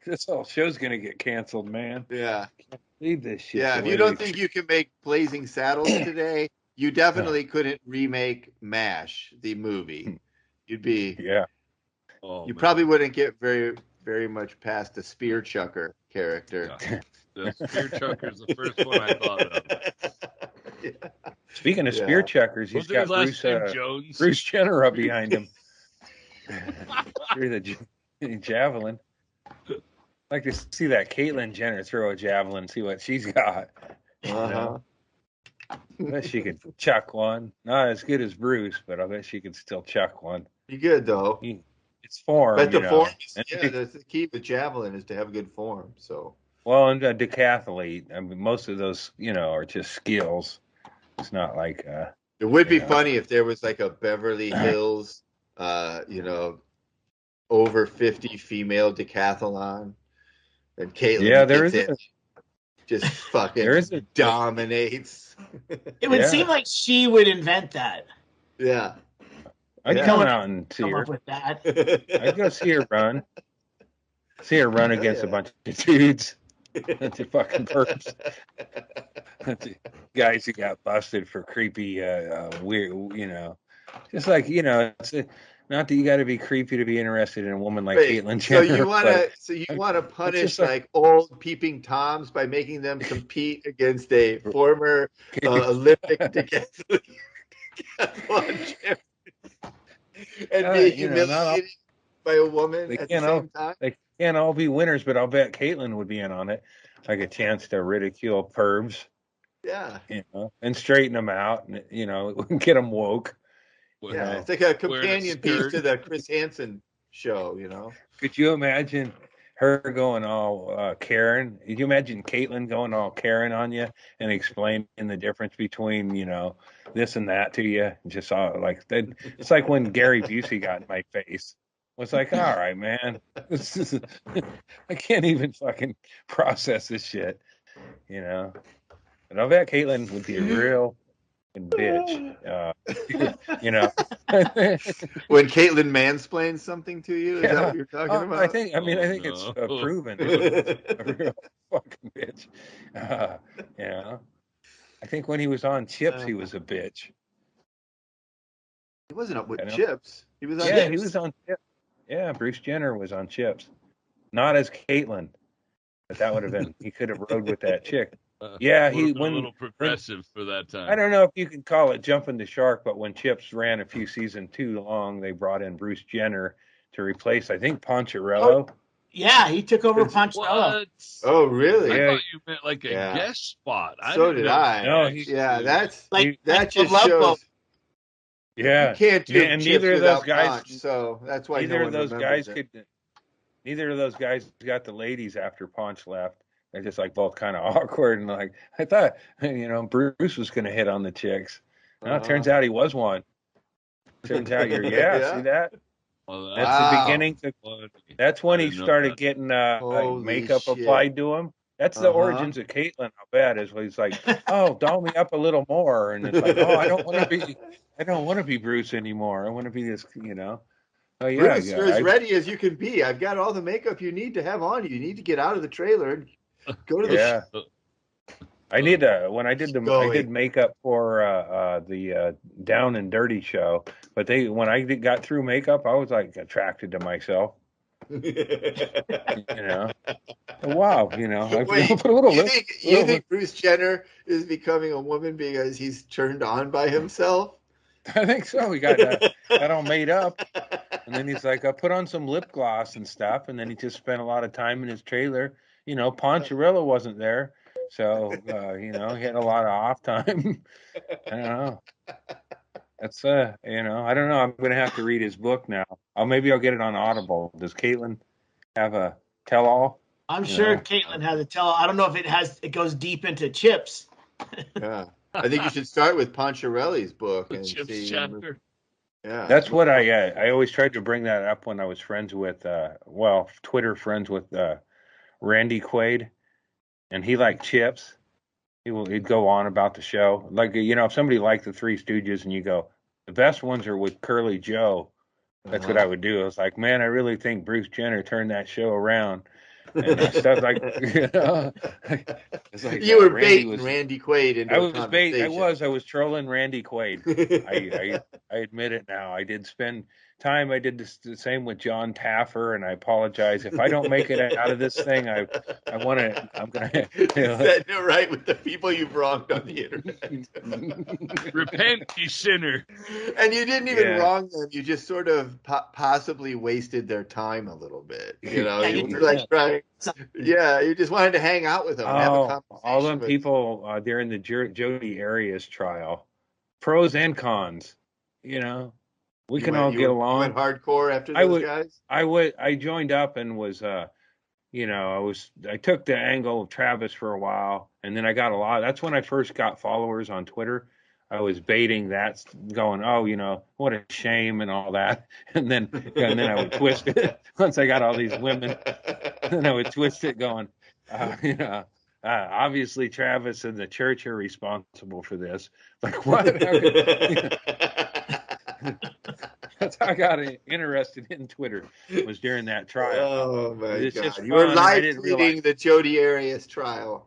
This whole show's gonna get canceled, man. Yeah. Can't believe this shit. Yeah, if you don't think you can make Blazing Saddles today, you definitely couldn't remake MASH, the movie. You'd be. Yeah. You probably wouldn't get very, very much past the Spear Chucker character. Yeah. The Spear Chucker's the first one I thought of. Yeah. Speaking of spear checkers, he's got Bruce Jenner up behind him. Through the javelin. I'd like to see that Caitlyn Jenner throw a javelin, see what she's got. I bet she could chuck one. Not as good as Bruce, but I bet she could still chuck one. Be good though. It's form. But the form, that's the key with javelin is to have good form. So. Well, and a decathlete. I mean, most of those, are just skills. It's not like. It would be funny if there was like a Beverly Hills, over 50 female decathlon, and Caitlyn there is just fucking dominates. It would seem like she would invent that. Yeah. I'd come out and see her. With that. I'd go see her run. See her run against a bunch of dudes. That's a fucking perps. Guys who got busted for creepy, weird, just like, it's not that you got to be creepy to be interested in a woman like Caitlyn Jenner. So you want to punish like old peeping toms by making them compete against a former Olympic decathlon champion and be humiliated by a woman at the same time? They can't all be winners, but I'll bet Caitlyn would be in on it. Like a chance to ridicule pervs. Yeah. And straighten them out and, get them woke. Yeah, it's like a companion piece to the Chris Hansen show, Could you imagine her going all Karen? Could you imagine Caitlyn going all Karen on you and explaining the difference between, this and that to you? Just like that. It's like when Gary Busey got in my face. It's like, all right, man. I can't even fucking process this shit, And I bet Caitlyn would be a real bitch, When Caitlyn mansplains something to you, is that what you're talking about? I think it's proven. A real fucking bitch. I think when he was on Chips, he was a bitch. He wasn't with Chips. He was on Chips. He was on Chips. Yeah, Bruce Jenner was on Chips. Not as Caitlyn. But that would have been, he could have rode with that chick. He went a little progressive for that time. I don't know if you can call it jumping the shark, but when Chips ran a few seasons too long, they brought in Bruce Jenner to replace, I think, Poncherello. Yeah, he took over Poncherello. What? Oh, really? I Yeah. thought you meant like a guest spot. So didn't did know I. No, Yeah, that's Like that just Love Boat. shows yeah. you can't do And chips neither of those without guys, Ponch, so that's why neither no of one those remembers guys it. could. Neither of those guys got the ladies after Ponch left. They're just like both kind of awkward and like I thought, Bruce was going to hit on the chicks. No, it turns out he was one. Turns out see Yeah. that? Well, That's the Wow. beginning. That's when I he didn't know started that. getting Holy makeup shit. applied to him. That's the origins of Caitlyn. How bad is he's like, oh, doll me up a little more, and it's like, oh, I don't want to be Bruce anymore. I want to be this, Oh yeah, Bruce, you're as ready as you can be. I've got all the makeup you need to have on you. You need to get out of the trailer and go to the show. I need when I did makeup for the Down and Dirty show, but when I got through makeup, I was like attracted to myself. Wow, I Wait, put a little you think Bruce Jenner is becoming a woman because he's turned on by himself? I think so. He got all made up, and then he's like, I put on some lip gloss and stuff, and then he just spent a lot of time in his trailer. Poncherello wasn't there, so he had a lot of off time. I don't know. That's I don't know. I'm gonna have to read his book now. Maybe I'll get it on Audible. Does Caitlin have a tell-all? I'm sure Caitlin has a tell-all. I don't know if it goes deep into chips. Yeah. I think you should start with Poncherelli's book and Chips see. chapter. Yeah. That's what I always tried to bring that up when I was friends with Twitter friends with Randy Quaid, and he liked chips. He'd go on about the show. Like, if somebody liked the Three Stooges and you go, the best ones are with Curly Joe. That's what I would do. I was like, man, I really think Bruce Jenner turned that show around. And stuff like, it's like you were baiting Randy Quaid into a conversation. I was trolling Randy Quaid. I admit it now. I did spend time. I did the same with John Taffer, and I apologize if I don't make it out of this thing. I'm gonna setting it right with the people you've wronged on the internet. Repent, ye sinner. And you didn't even wrong them. You just sort of possibly wasted their time a little bit. You were like trying. Yeah, you just wanted to hang out with them and have a conversation. All them people during the Jodi Arias trial, pros and cons. We can all get along. You went hardcore after those guys? I joined up and was I took the angle of Travis for a while, and then I got a lot. That's when I first got followers on Twitter. I was baiting that, going, what a shame and all that, and then I would twist it once I got all these women. Then I would twist it, going, obviously Travis and the church are responsible for this. Like what? That's how I got interested in Twitter. Was during that trial. Oh my God! You were were live tweeting the Jodi Arias trial.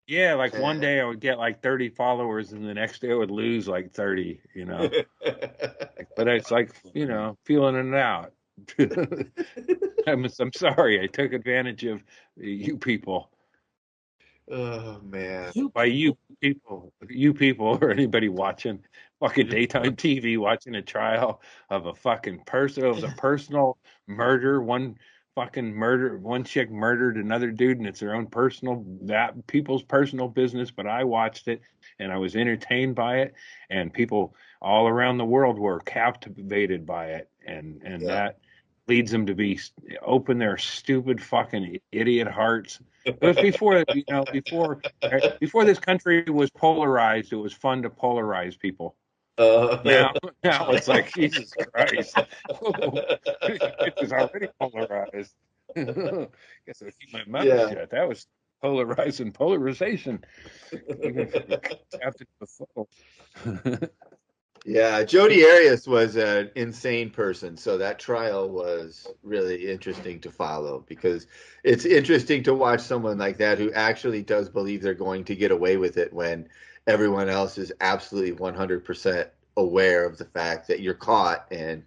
Yeah, like one day I would get like 30 followers, and the next day I would lose like 30. But it's like feeling it out. I'm sorry, I took advantage of you people. Oh man! By you people or anybody watching fucking daytime TV watching a trial of a fucking person. It was a personal murder. One chick murdered another dude, and it's their own people's personal business. But I watched it, and I was entertained by it, and people all around the world were captivated by it, and that leads them to open their stupid fucking idiot hearts. It was before this country was polarized. It was fun to polarize people. Now it's like, Jesus Christ. It was already polarized. Guess I'll keep my mouth shut. That was polarizing polarization. Even Captain Befuddler. Yeah, Jodi Arias was an insane person, so that trial was really interesting to follow, because it's interesting to watch someone like that who actually does believe they're going to get away with it when everyone else is absolutely 100% aware of the fact that you're caught and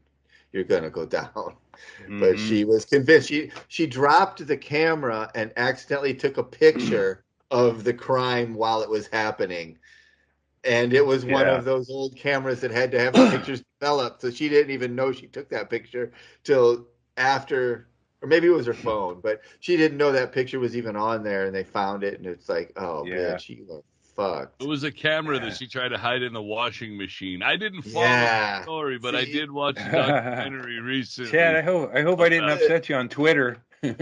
you're going to go down. Mm-hmm. But she was convinced. She dropped the camera and accidentally took a picture of the crime while it was happening. And it was one of those old cameras that had to have the pictures developed. So she didn't even know she took that picture till after or maybe it was her phone, but she didn't know that picture was even on there, and they found it, and it's like, oh, bitch, you are fucked. It was a camera that she tried to hide in the washing machine. I didn't follow the story, but I did watch a documentary recently. Chad, I hope I didn't upset you on Twitter. With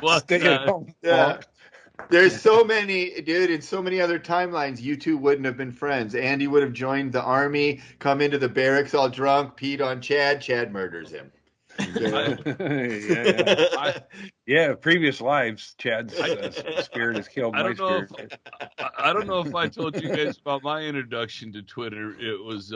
what? Yeah. There's so many, dude, in so many other timelines, you two wouldn't have been friends. Andy would have joined the army, come into the barracks all drunk, peed on Chad. Chad murders him. Yeah, previous lives, Chad's spirit has killed my spirit. I don't know if I told you guys about my introduction to Twitter. It was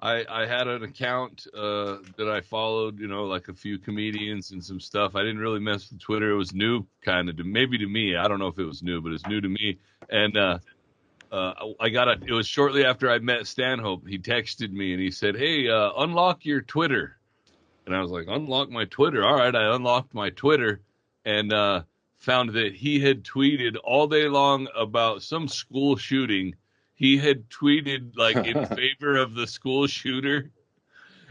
I had an account that I followed, like a few comedians and some stuff. I didn't really mess with Twitter. It was new, kind of, maybe to me. I don't know if it was new, but it's new to me. And it was shortly after I met Stanhope. He texted me and he said, "Hey, unlock your Twitter." And I was like, "Unlock my Twitter." All right, I unlocked my Twitter and found that he had tweeted all day long about some school shooting. He had tweeted like in favor of the school shooter.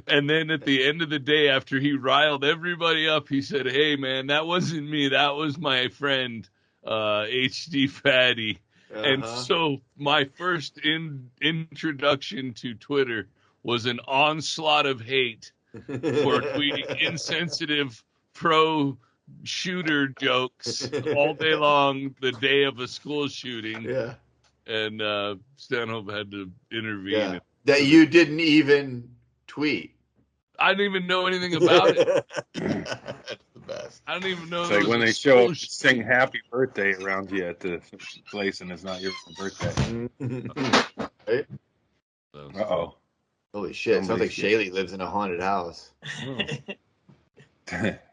And then at the end of the day, after he riled everybody up, he said, "Hey, man, that wasn't me. That was my friend, HD Fatty." And so my first introduction to Twitter was an onslaught of hate for tweeting insensitive pro-shooter jokes all day long the day of a school shooting. Yeah. And Stanhope had to intervene. Yeah. That you didn't even tweet. I didn't even know anything about it. That's the best. I don't even know. It's like when they show up sing happy birthday around you at the place and it's not your birthday. Right? Uh-oh. Holy shit. It sounds like Chaille lives in a haunted house.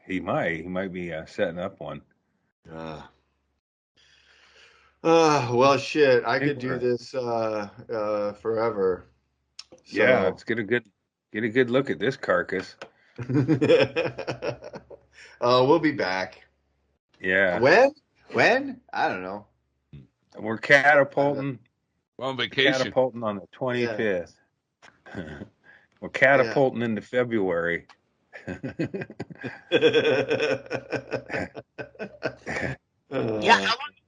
He might be setting up one. Well, shit. I could do this forever. So. Yeah, let's get a good look at this carcass. We'll be back. Yeah. When? I don't know. We're catapulting. We're on vacation. Catapulting on the 25th. Yeah. We're catapulting into February.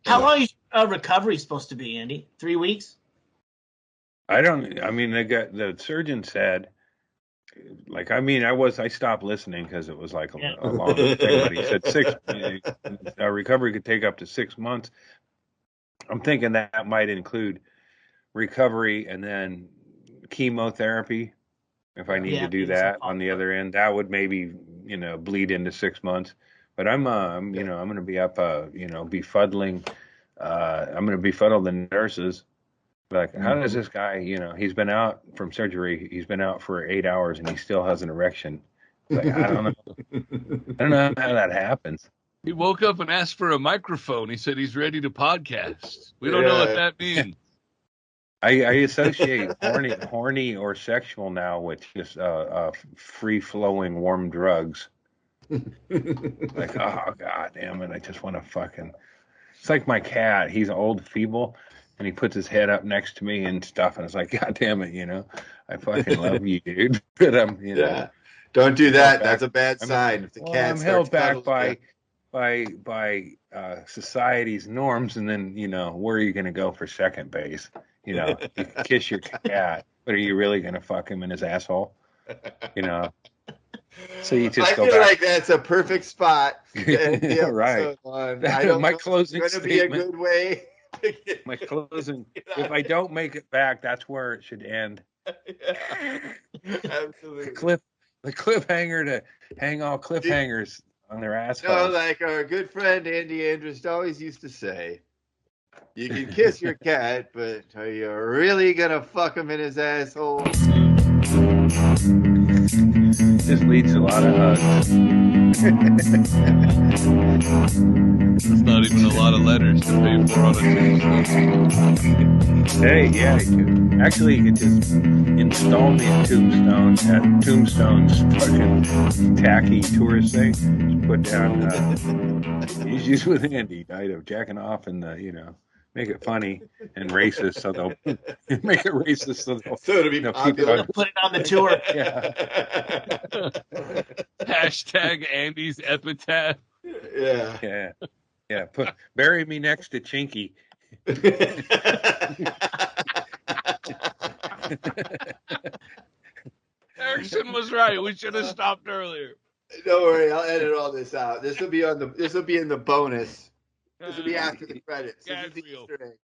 How long is recovery supposed to be, Andy? 3 weeks? The surgeon said, I stopped listening because it was like a long thing, but he said recovery could take up to 6 months. I'm thinking that might include recovery and then chemotherapy. If I need to do that on the other end, that would maybe, bleed into 6 months. But I'm going to be up, befuddling. I'm going to befuddle the nurses. Like, how does this guy, he's been out from surgery. He's been out for 8 hours and he still has an erection. Like, I don't know how that happens. He woke up and asked for a microphone. He said he's ready to podcast. We don't know what that means. I associate horny or sexual now with just free-flowing warm drugs. Like, oh, God damn it, I just want to fucking... It's like my cat. He's old, feeble, and he puts his head up next to me and stuff, and it's like, God damn it, I fucking love you, dude. But Yeah. Don't do that. That's a bad sign. If the cat I'm held back by society's norms, and then, where are you going to go for second base? You kiss your cat, but are you really going to fuck him in his asshole? So you just go back. I feel like that's a perfect spot. Right. My closing it's going to be a good way. My closing. If I don't make it back, that's where it should end. Yeah, absolutely. The cliffhanger to hang all cliffhangers on their assholes. Like our good friend Andy Andrist always used to say, you can kiss your cat, but are you really going to fuck him in his asshole? This leads to a lot of hugs. There's not even a lot of letters to pay for on a tombstone. Hey, yeah, you could just install me a tombstone at Tombstone's fucking tacky tourist thing. Just put down, he's with Andy, died of jacking off and make it funny and racist, so they'll make it racist, so it'll be popular. Put it on the tour. Yeah. Hashtag Andy's epitaph. Yeah. Yeah. Bury me next to Chinky. Erickson was right. We should have stopped earlier. Don't worry, I'll edit all this out. This will be in the bonus. This will be after the credits. This is the Gabriel. Easter egg.